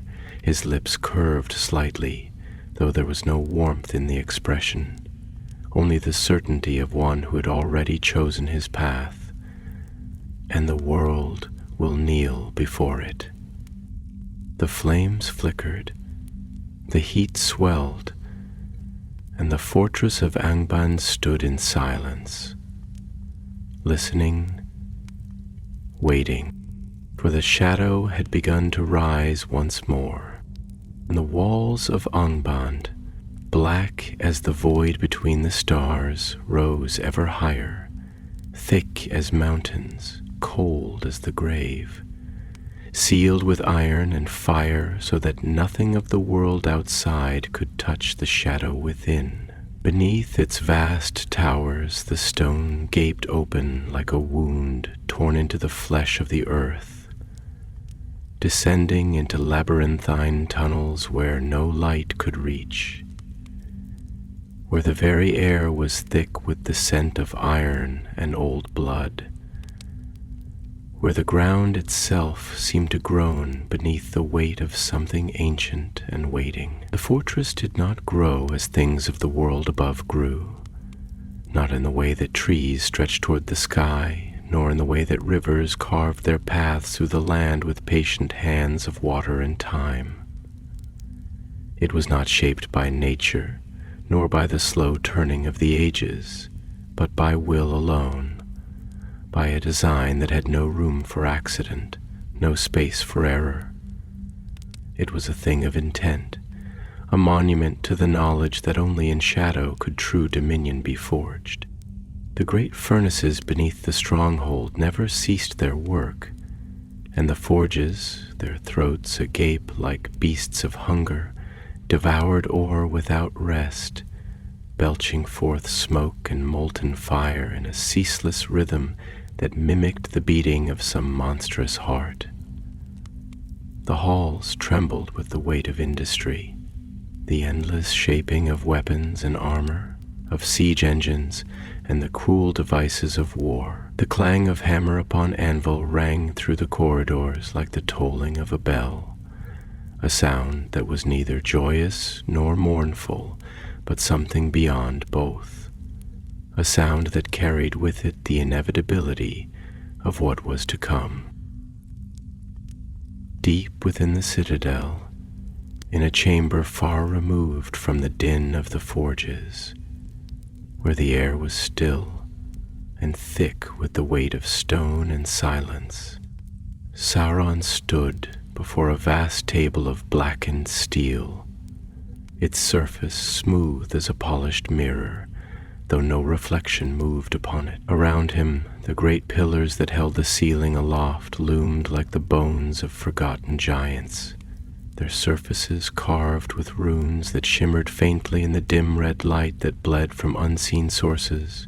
His lips curved slightly, though there was no warmth in the expression, only the certainty of one who had already chosen his path. "And the world will kneel before it." The flames flickered, the heat swelled, and the fortress of Angband stood in silence, listening, waiting, for the shadow had begun to rise once more, and the walls of Angband, black as the void between the stars, rose ever higher, thick as mountains, cold as the grave, sealed with iron and fire so that nothing of the world outside could touch the shadow within. Beneath its vast towers the stone gaped open like a wound torn into the flesh of the earth, descending into labyrinthine tunnels where no light could reach, where the very air was thick with the scent of iron and old blood, where the ground itself seemed to groan beneath the weight of something ancient and waiting. The fortress did not grow as things of the world above grew, not in the way that trees stretched toward the sky, nor in the way that rivers carved their paths through the land with patient hands of water and time. It was not shaped by nature, nor by the slow turning of the ages, but by will alone, by a design that had no room for accident, no space for error. It was a thing of intent, a monument to the knowledge that only in shadow could true dominion be forged. The great furnaces beneath the stronghold never ceased their work, and the forges, their throats agape like beasts of hunger, devoured ore without rest, belching forth smoke and molten fire in a ceaseless rhythm that mimicked the beating of some monstrous heart. The halls trembled with the weight of industry, the endless shaping of weapons and armor, of siege engines, and the cruel devices of war. The clang of hammer upon anvil rang through the corridors like the tolling of a bell, a sound that was neither joyous nor mournful, but something beyond both. A sound that carried with it the inevitability of what was to come. Deep within the citadel, in a chamber far removed from the din of the forges, where the air was still and thick with the weight of stone and silence, Sauron stood before a vast table of blackened steel, its surface smooth as a polished mirror, though no reflection moved upon it. Around him, the great pillars that held the ceiling aloft loomed like the bones of forgotten giants, their surfaces carved with runes that shimmered faintly in the dim red light that bled from unseen sources,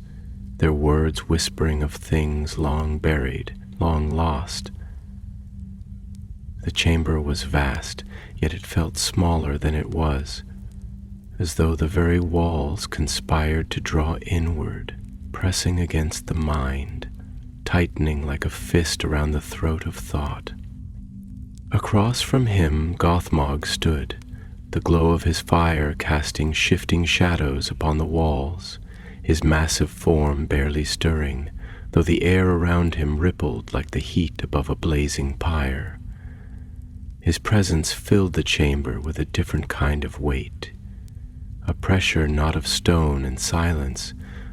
their words whispering of things long buried, long lost. The chamber was vast, yet it felt smaller than it was, as though the very walls conspired to draw inward, pressing against the mind, tightening like a fist around the throat of thought. Across from him Gothmog stood, the glow of his fire casting shifting shadows upon the walls, his massive form barely stirring, though the air around him rippled like the heat above a blazing pyre. His presence filled the chamber with a different kind of weight, a pressure not of stone and silence,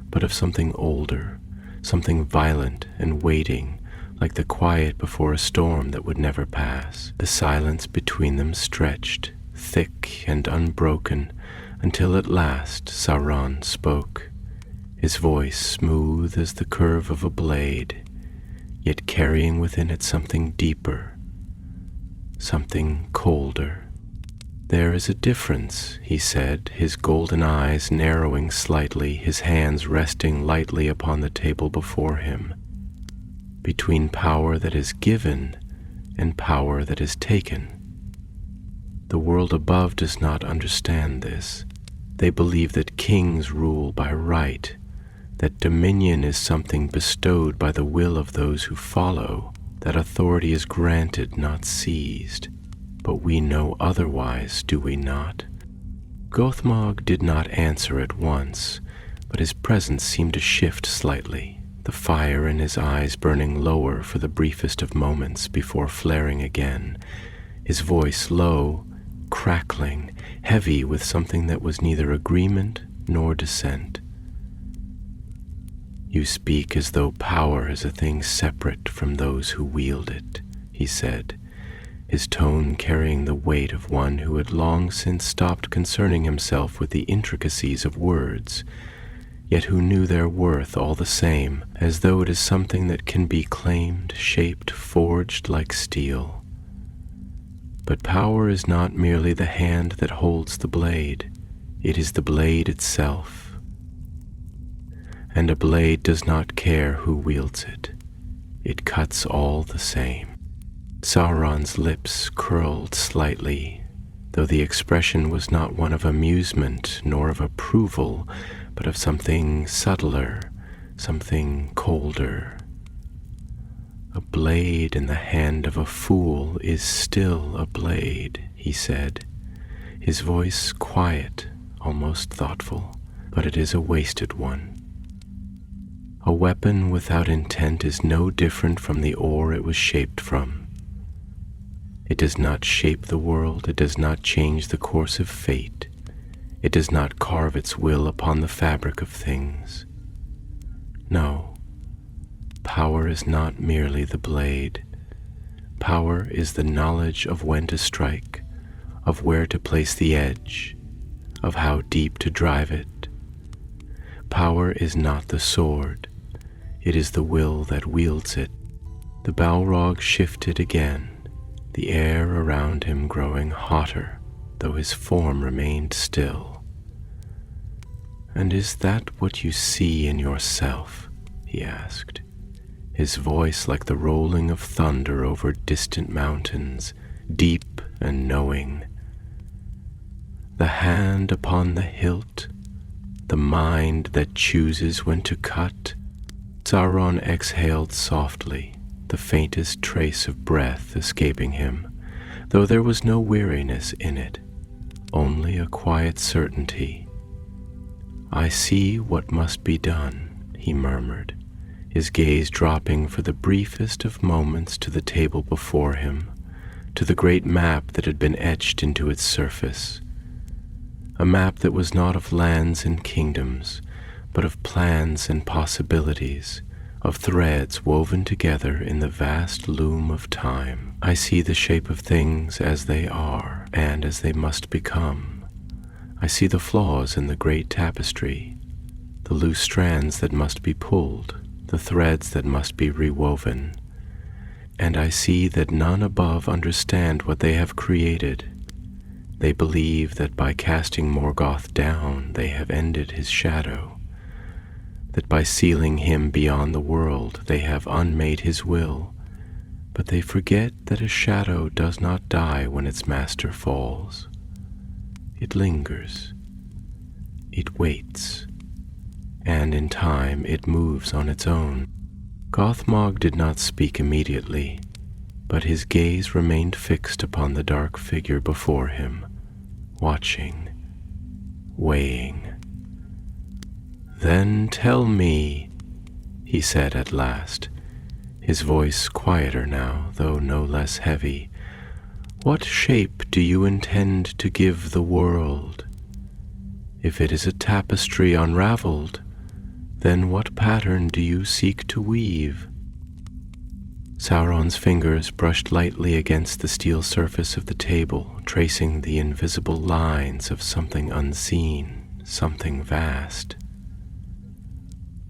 but of something older, something violent and waiting, like the quiet before a storm that would never pass. The silence between them stretched, thick and unbroken, until at last Sauron spoke, his voice smooth as the curve of a blade, yet carrying within it something deeper, something colder. "There is a difference," he said, his golden eyes narrowing slightly, his hands resting lightly upon the table before him, "between power that is given and power that is taken. The world above does not understand this. They believe that kings rule by right, that dominion is something bestowed by the will of those who follow, that authority is granted, not seized. But we know otherwise, do we not?" Gothmog did not answer at once, but his presence seemed to shift slightly, the fire in his eyes burning lower for the briefest of moments before flaring again, his voice low, crackling, heavy with something that was neither agreement nor dissent. "You speak as though power is a thing separate from those who wield it," he said, his tone carrying the weight of one who had long since stopped concerning himself with the intricacies of words, yet who knew their worth all the same, as though it is something that can be claimed, shaped, forged like steel. "But power is not merely the hand that holds the blade, it is the blade itself. And a blade does not care who wields it. It cuts all the same." Sauron's lips curled slightly, though the expression was not one of amusement nor of approval, but of something subtler, something colder. "A blade in the hand of a fool is still a blade," he said, his voice quiet, almost thoughtful, "but it is a wasted one. A weapon without intent is no different from the ore it was shaped from. It does not shape the world, it does not change the course of fate, it does not carve its will upon the fabric of things. No, power is not merely the blade. Power is the knowledge of when to strike, of where to place the edge, of how deep to drive it. Power is not the sword, it is the will that wields it." The Balrog shifted again, the air around him growing hotter, though his form remained still. "And is that what you see in yourself?" he asked, his voice like the rolling of thunder over distant mountains, deep and knowing. "The hand upon the hilt, the mind that chooses when to cut?" Sauron exhaled softly, the faintest trace of breath escaping him, though there was no weariness in it, only a quiet certainty. "I see what must be done," he murmured, his gaze dropping for the briefest of moments to the table before him, to the great map that had been etched into its surface, a map that was not of lands and kingdoms, but of plans and possibilities, of threads woven together in the vast loom of time. "I see the shape of things as they are and as they must become. I see the flaws in the great tapestry, the loose strands that must be pulled, the threads that must be rewoven. And I see that none above understand what they have created, They believe that by casting Morgoth down they have ended his shadow, that by sealing him beyond the world they have unmade his will, but they forget that a shadow does not die when its master falls. It lingers, it waits, and in time it moves on its own. Gothmog did not speak immediately, but his gaze remained fixed upon the dark figure before him, watching, weighing. "Then tell me," he said at last, his voice quieter now, though no less heavy, "what shape do you intend to give the world? If it is a tapestry unraveled, then what pattern do you seek to weave?" Sauron's fingers brushed lightly against the steel surface of the table, tracing the invisible lines of something unseen, something vast.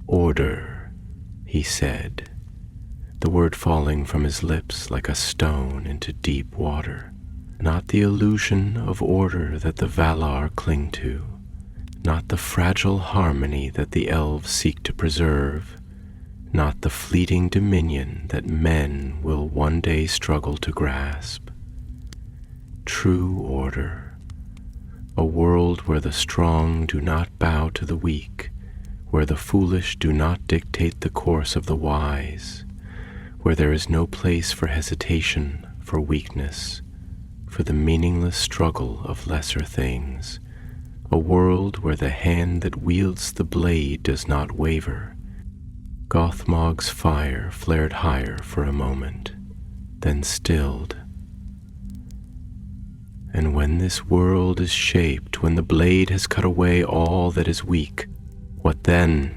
"Order," he said, the word falling from his lips like a stone into deep water. Not the illusion of order that the Valar cling to, not the fragile harmony that the elves seek to preserve, not the fleeting dominion that men will one day struggle to grasp. True order, a world where the strong do not bow to the weak, where the foolish do not dictate the course of the wise, where there is no place for hesitation, for weakness, for the meaningless struggle of lesser things, a world where the hand that wields the blade does not waver. Gothmog's fire flared higher for a moment, then stilled. "And when this world is shaped, when the blade has cut away all that is weak, what then?"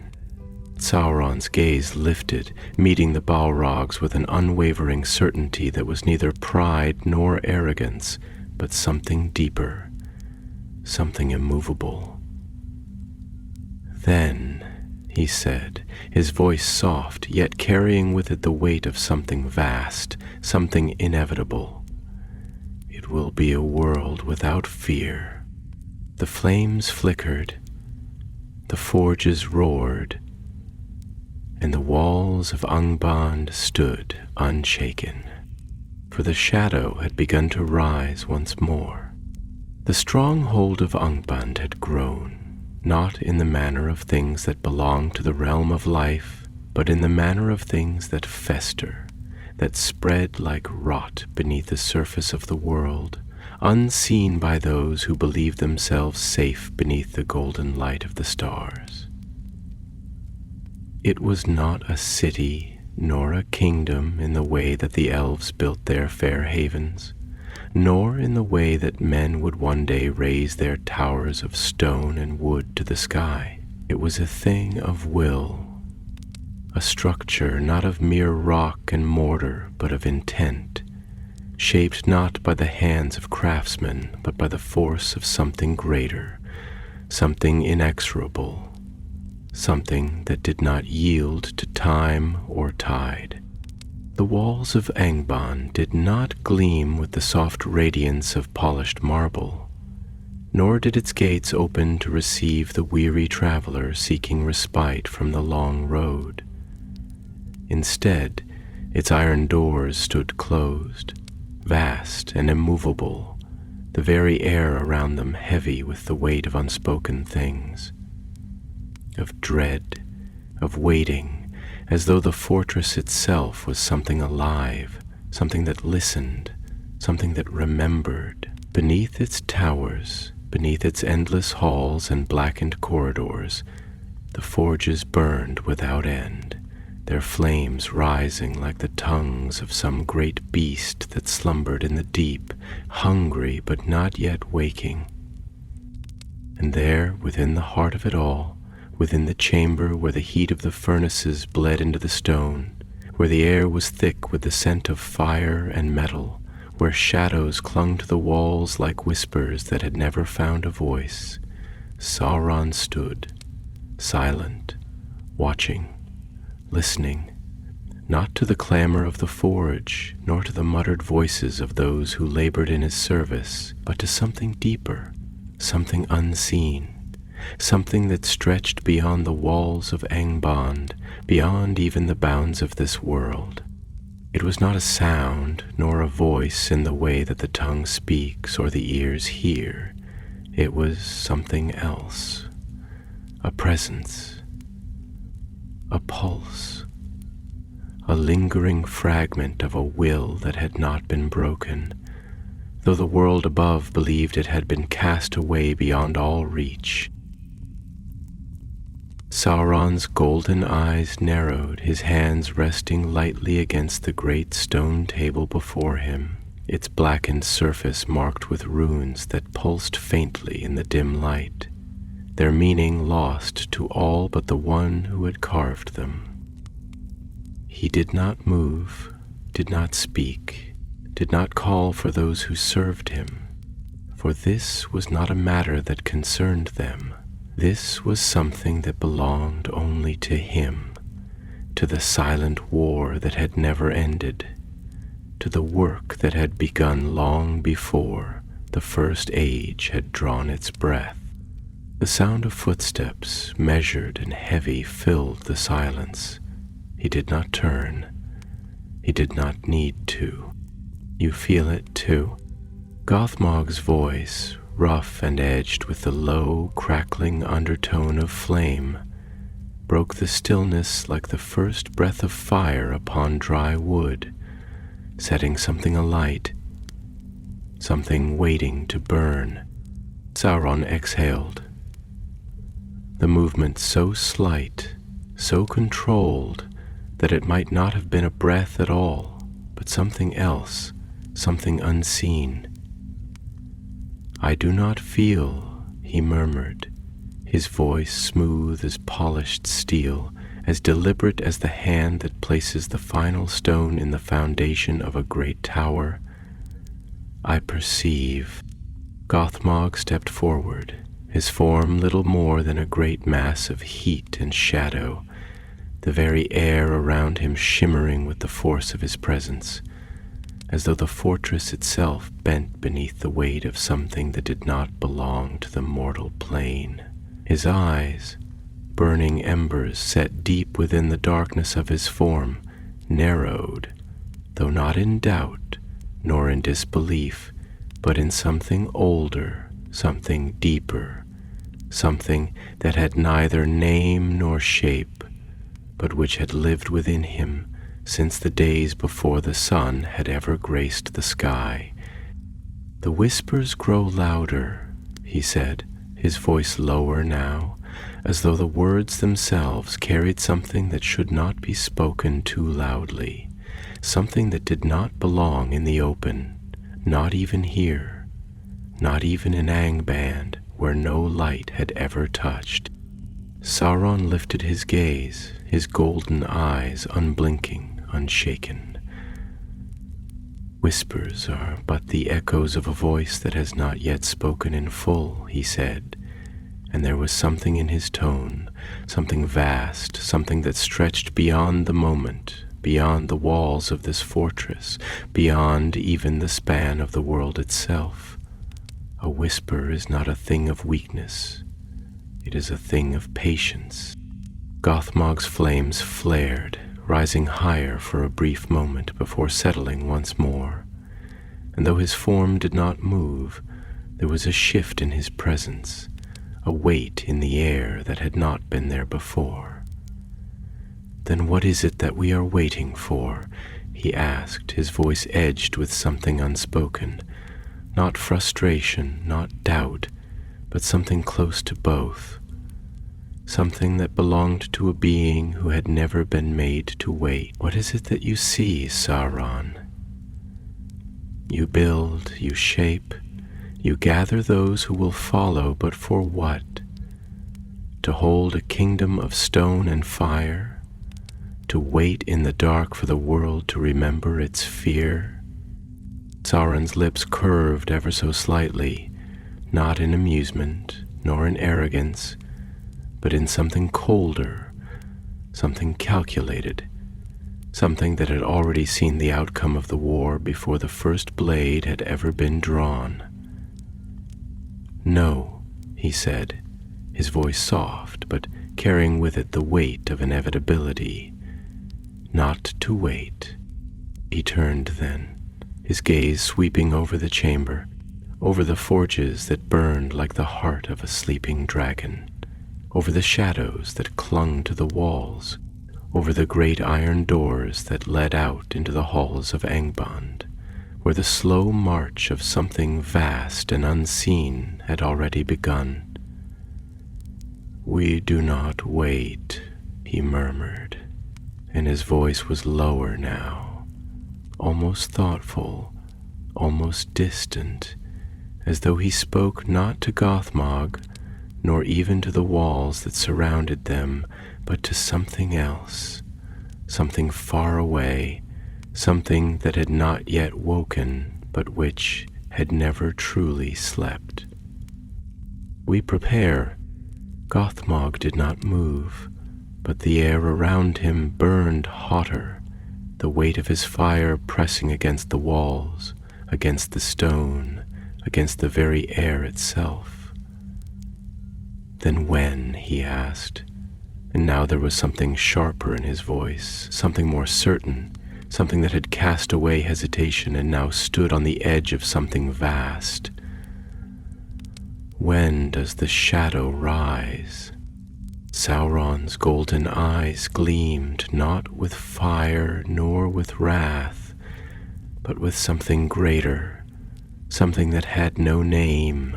Sauron's gaze lifted, meeting the Balrogs with an unwavering certainty that was neither pride nor arrogance, but something deeper, something immovable. "Then," he said, his voice soft, yet carrying with it the weight of something vast, something inevitable, "it will be a world without fear." The flames flickered, the forges roared, and the walls of Angband stood unshaken, for the shadow had begun to rise once more. The stronghold of Angband had grown, not in the manner of things that belong to the realm of life, but in the manner of things that fester, that spread like rot beneath the surface of the world, unseen by those who believe themselves safe beneath the golden light of the stars. It was not a city nor a kingdom in the way that the elves built their fair havens, nor in the way that men would one day raise their towers of stone and wood to the sky. It was a thing of will, a structure not of mere rock and mortar, but of intent, shaped not by the hands of craftsmen, but by the force of something greater, something inexorable, something that did not yield to time or tide. The walls of Angband did not gleam with the soft radiance of polished marble, nor did its gates open to receive the weary traveler seeking respite from the long road. Instead, its iron doors stood closed, vast and immovable, the very air around them heavy with the weight of unspoken things, of dread, of waiting, as though the fortress itself was something alive, something that listened, something that remembered. Beneath its towers, beneath its endless halls and blackened corridors, the forges burned without end, their flames rising like the tongues of some great beast that slumbered in the deep, hungry but not yet waking. And there, within the heart of it all, within the chamber where the heat of the furnaces bled into the stone, where the air was thick with the scent of fire and metal, where shadows clung to the walls like whispers that had never found a voice, Sauron stood, silent, watching, listening, not to the clamor of the forge, nor to the muttered voices of those who labored in his service, but to something deeper, something unseen, something that stretched beyond the walls of Angband, beyond even the bounds of this world. It was not a sound, nor a voice in the way that the tongue speaks or the ears hear. It was something else, a presence, a pulse, a lingering fragment of a will that had not been broken, though the world above believed it had been cast away beyond all reach. Sauron's golden eyes narrowed, his hands resting lightly against the great stone table before him, its blackened surface marked with runes that pulsed faintly in the dim light, their meaning lost to all but the one who had carved them. He did not move, did not speak, did not call for those who served him, for this was not a matter that concerned them. This was something that belonged only to him, to the silent war that had never ended, to the work that had begun long before the first age had drawn its breath. The sound of footsteps, measured and heavy, filled the silence. He did not turn. He did not need to. You feel it too. Gothmog's voice, rough and edged with the low, crackling undertone of flame, broke the stillness like the first breath of fire upon dry wood, setting something alight, something waiting to burn. Sauron exhaled. The movement so slight, so controlled, that it might not have been a breath at all, but something else, something unseen. "I do not feel," he murmured, his voice smooth as polished steel, as deliberate as the hand that places the final stone in the foundation of a great tower. "I perceive." Gothmog stepped forward, his form little more than a great mass of heat and shadow, the very air around him shimmering with the force of his presence, as though the fortress itself bent beneath the weight of something that did not belong to the mortal plane. His eyes, burning embers set deep within the darkness of his form, narrowed, though not in doubt, nor in disbelief, but in something older, something deeper, something that had neither name nor shape, but which had lived within him since the days before the sun had ever graced the sky. "The whispers grow louder," he said, his voice lower now, as though the words themselves carried something that should not be spoken too loudly, something that did not belong in the open, not even here, not even in Angband, where no light had ever touched. Sauron lifted his gaze, his golden eyes unblinking, unshaken. "Whispers are but the echoes of a voice that has not yet spoken in full," he said, and there was something in his tone, something vast, something that stretched beyond the moment, beyond the walls of this fortress, beyond even the span of the world itself. A whisper is not a thing of weakness. It is a thing of patience. Gothmog's flames flared, rising higher for a brief moment before settling once more, and though his form did not move, there was a shift in his presence, a weight in the air that had not been there before. "Then what is it that we are waiting for?" he asked, his voice edged with something unspoken, not frustration, not doubt, but something close to both, something that belonged to a being who had never been made to wait. "What is it that you see, Sauron? You build, you shape, you gather those who will follow, but for what? To hold a kingdom of stone and fire? To wait in the dark for the world to remember its fear?" Sauron's lips curved ever so slightly, not in amusement, nor in arrogance, but in something colder, something calculated, something that had already seen the outcome of the war before the first blade had ever been drawn. "No," he said, his voice soft, but carrying with it the weight of inevitability. "Not to wait." He turned then, his gaze sweeping over the chamber, over the forges that burned like the heart of a sleeping dragon, over the shadows that clung to the walls, over the great iron doors that led out into the halls of Angband, where the slow march of something vast and unseen had already begun. "We do not wait," he murmured, and his voice was lower now, almost thoughtful, almost distant, as though he spoke not to Gothmog, nor even to the walls that surrounded them, but to something else, something far away, something that had not yet woken, but which had never truly slept. "We prepare." Gothmog did not move, but the air around him burned hotter, the weight of his fire pressing against the walls, against the stone, against the very air itself. "Then when?" he asked, and now there was something sharper in his voice, something more certain, something that had cast away hesitation and now stood on the edge of something vast. "When does the shadow rise?" Sauron's golden eyes gleamed not with fire nor with wrath, but with something greater, something that had no name,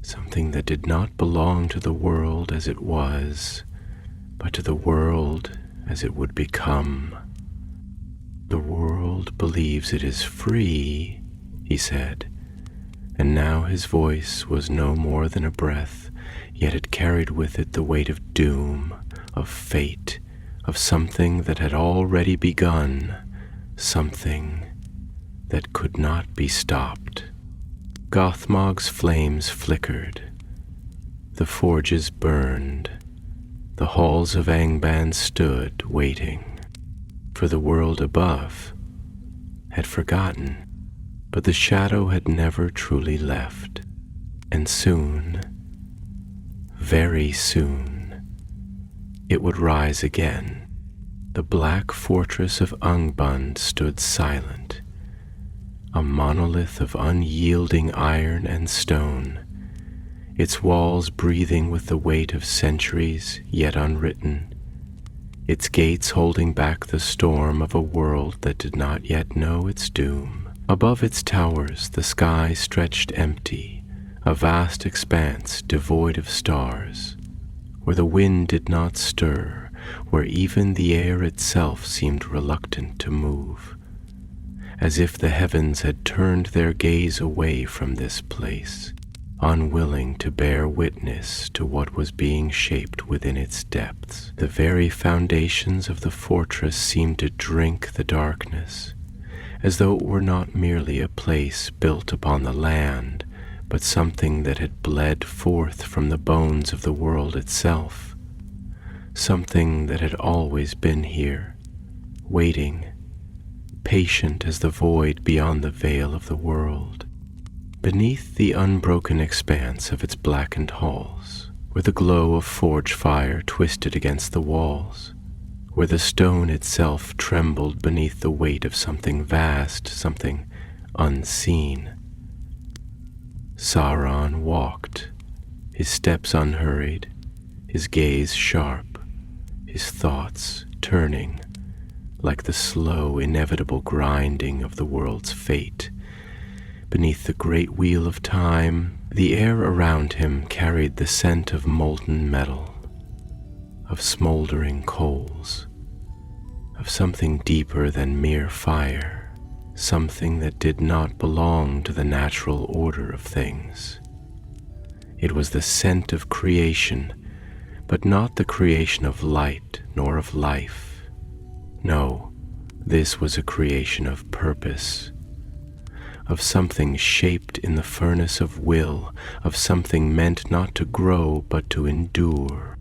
something that did not belong to the world as it was, but to the world as it would become. "The world believes it is free," he said, and now his voice was no more than a breath, yet it carried with it the weight of doom, of fate, of something that had already begun, something that could not be stopped. Gothmog's flames flickered, the forges burned, the halls of Angband stood waiting, for the world above had forgotten, but the shadow had never truly left, and soon, very soon, it would rise again. The black fortress of Angband stood silent, a monolith of unyielding iron and stone, its walls breathing with the weight of centuries yet unwritten, its gates holding back the storm of a world that did not yet know its doom. Above its towers the sky stretched empty, a vast expanse devoid of stars, where the wind did not stir, where even the air itself seemed reluctant to move, as if the heavens had turned their gaze away from this place, unwilling to bear witness to what was being shaped within its depths. The very foundations of the fortress seemed to drink the darkness, as though it were not merely a place built upon the land, but something that had bled forth from the bones of the world itself, something that had always been here, waiting, patient as the void beyond the veil of the world. Beneath the unbroken expanse of its blackened halls, where the glow of forge fire twisted against the walls, where the stone itself trembled beneath the weight of something vast, something unseen, Sauron walked, his steps unhurried, his gaze sharp, his thoughts turning like the slow, inevitable grinding of the world's fate. Beneath the great wheel of time, the air around him carried the scent of molten metal, of smoldering coals, of something deeper than mere fire, something that did not belong to the natural order of things. It was the scent of creation, but not the creation of light nor of life. No, this was a creation of purpose, of something shaped in the furnace of will, of something meant not to grow but to endure,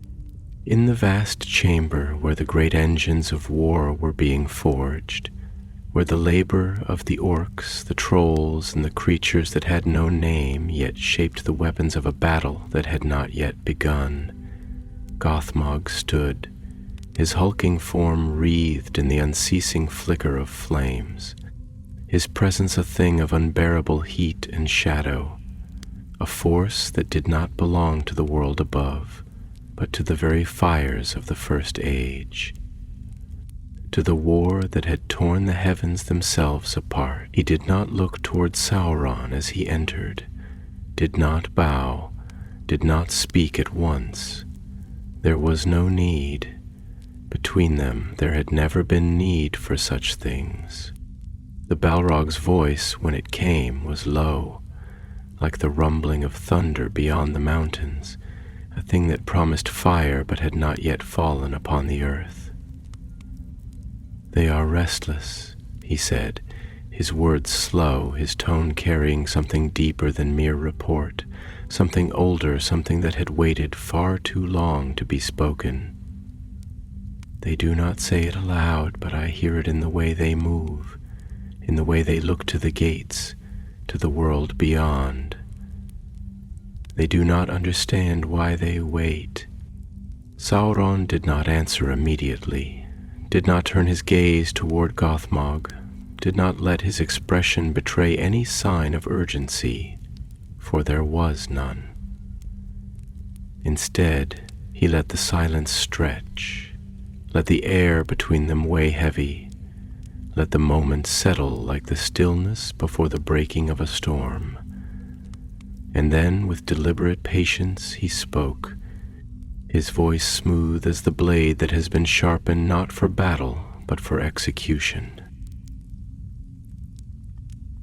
In the vast chamber where the great engines of war were being forged, where the labor of the orcs, the trolls, and the creatures that had no name yet shaped the weapons of a battle that had not yet begun, Gothmog stood, his hulking form wreathed in the unceasing flicker of flames, his presence a thing of unbearable heat and shadow, a force that did not belong to the world above, but to the very fires of the First Age, to the war that had torn the heavens themselves apart. He did not look toward Sauron as he entered, did not bow, did not speak at once. There was no need. Between them there had never been need for such things. The Balrog's voice, when it came, was low, like the rumbling of thunder beyond the mountains, a thing that promised fire but had not yet fallen upon the earth. "They are restless," he said, his words slow, his tone carrying something deeper than mere report, something older, something that had waited far too long to be spoken. "They do not say it aloud, but I hear it in the way they move, in the way they look to the gates, to the world beyond. They do not understand why they wait." Sauron did not answer immediately, did not turn his gaze toward Gothmog, did not let his expression betray any sign of urgency, for there was none. Instead, he let the silence stretch, let the air between them weigh heavy, let the moment settle like the stillness before the breaking of a storm. And then, with deliberate patience, he spoke, his voice smooth as the blade that has been sharpened not for battle, but for execution.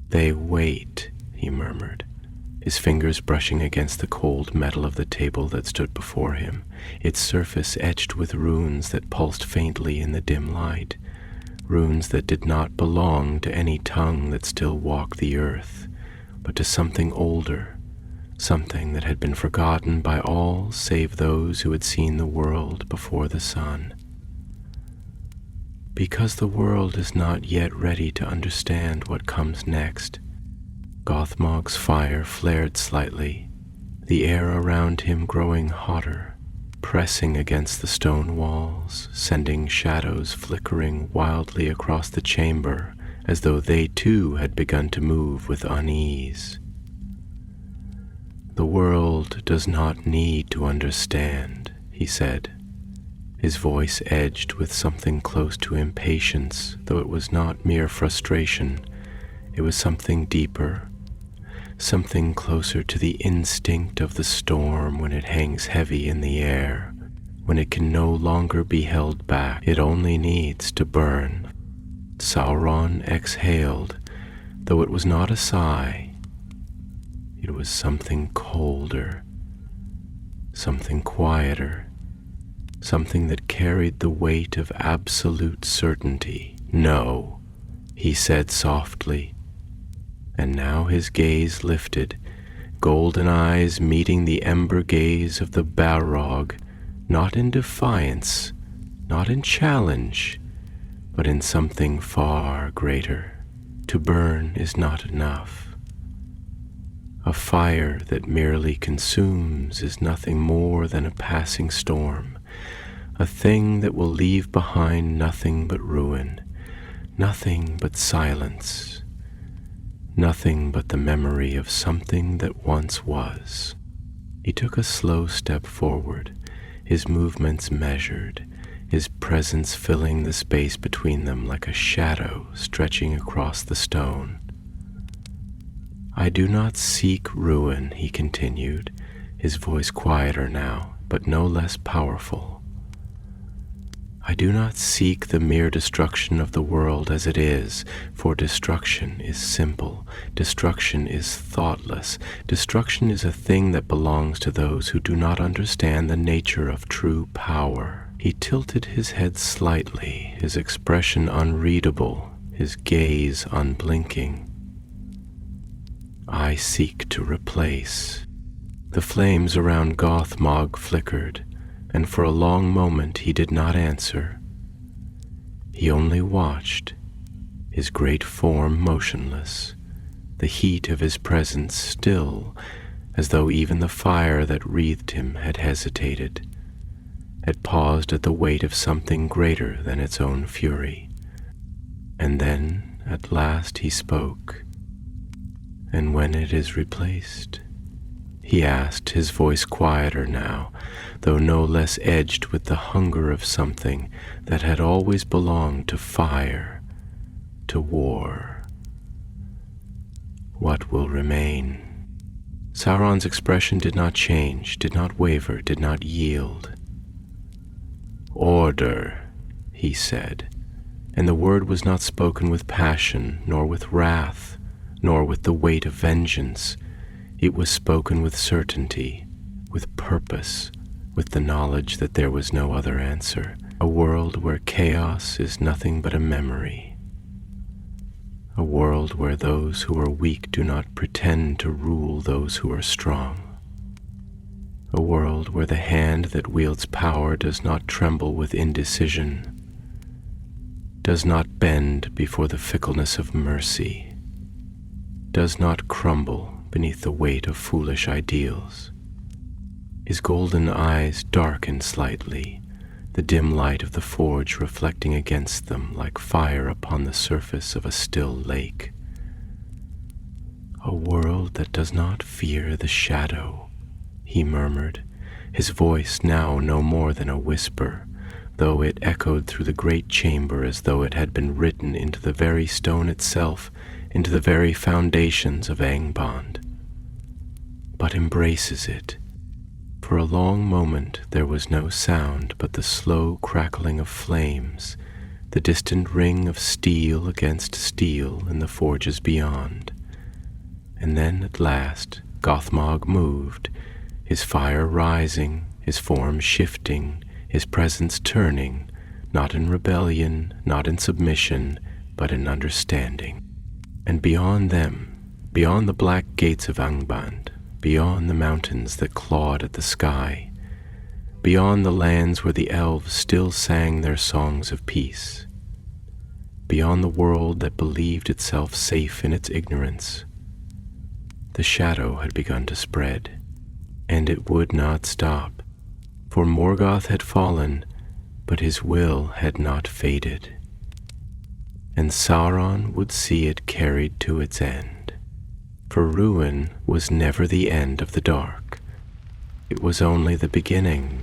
"They wait," he murmured, his fingers brushing against the cold metal of the table that stood before him, its surface etched with runes that pulsed faintly in the dim light, runes that did not belong to any tongue that still walked the earth, but to something older, something that had been forgotten by all save those who had seen the world before the sun. "Because the world is not yet ready to understand what comes next." Gothmog's fire flared slightly, the air around him growing hotter, pressing against the stone walls, sending shadows flickering wildly across the chamber as though they too had begun to move with unease. "The world does not need to understand," he said, his voice edged with something close to impatience, though it was not mere frustration. It was something deeper, something closer to the instinct of the storm when it hangs heavy in the air, when it can no longer be held back. It only needs to burn. Sauron exhaled, though it was not a sigh. It was something colder, something quieter, something that carried the weight of absolute certainty. "No," he said softly, and now his gaze lifted, golden eyes meeting the ember gaze of the Balrog, not in defiance, not in challenge, but in something far greater. To burn is not enough. A fire that merely consumes is nothing more than a passing storm, a thing that will leave behind nothing but ruin, nothing but silence, nothing but the memory of something that once was. He took a slow step forward, his movements measured, his presence filling the space between them like a shadow stretching across the stone. "I do not seek ruin," he continued, his voice quieter now, but no less powerful. "I do not seek the mere destruction of the world as it is, for destruction is simple, destruction is thoughtless, destruction is a thing that belongs to those who do not understand the nature of true power." He tilted his head slightly, his expression unreadable, his gaze unblinking. "I seek to replace." The flames around Gothmog flickered, and for a long moment he did not answer. He only watched, his great form motionless, the heat of his presence still, as though even the fire that wreathed him had hesitated, had paused at the weight of something greater than its own fury. And then, at last, he spoke. "And when it is replaced?" he asked, his voice quieter now, though no less edged with the hunger of something that had always belonged to fire, to war. "What will remain?" Sauron's expression did not change, did not waver, did not yield. "Order," he said, and the word was not spoken with passion, nor with wrath, nor with the weight of vengeance. It was spoken with certainty, with purpose, with the knowledge that there was no other answer. A world where chaos is nothing but a memory. A world where those who are weak do not pretend to rule those who are strong. A world where the hand that wields power does not tremble with indecision, does not bend before the fickleness of mercy, does not crumble beneath the weight of foolish ideals. His golden eyes darkened slightly, the dim light of the forge reflecting against them like fire upon the surface of a still lake. "A world that does not fear the shadow," he murmured, his voice now no more than a whisper, though it echoed through the great chamber as though it had been written into the very stone itself, into the very foundations of Angband. "But embraces it." For a long moment there was no sound but the slow crackling of flames, the distant ring of steel against steel in the forges beyond. And then at last Gothmog moved, his fire rising, his form shifting, his presence turning, not in rebellion, not in submission, but in understanding. And beyond them, beyond the black gates of Angband, beyond the mountains that clawed at the sky, beyond the lands where the elves still sang their songs of peace, beyond the world that believed itself safe in its ignorance, the shadow had begun to spread, and it would not stop, for Morgoth had fallen, but his will had not faded, and Sauron would see it carried to its end. For ruin was never the end of the dark. It was only the beginning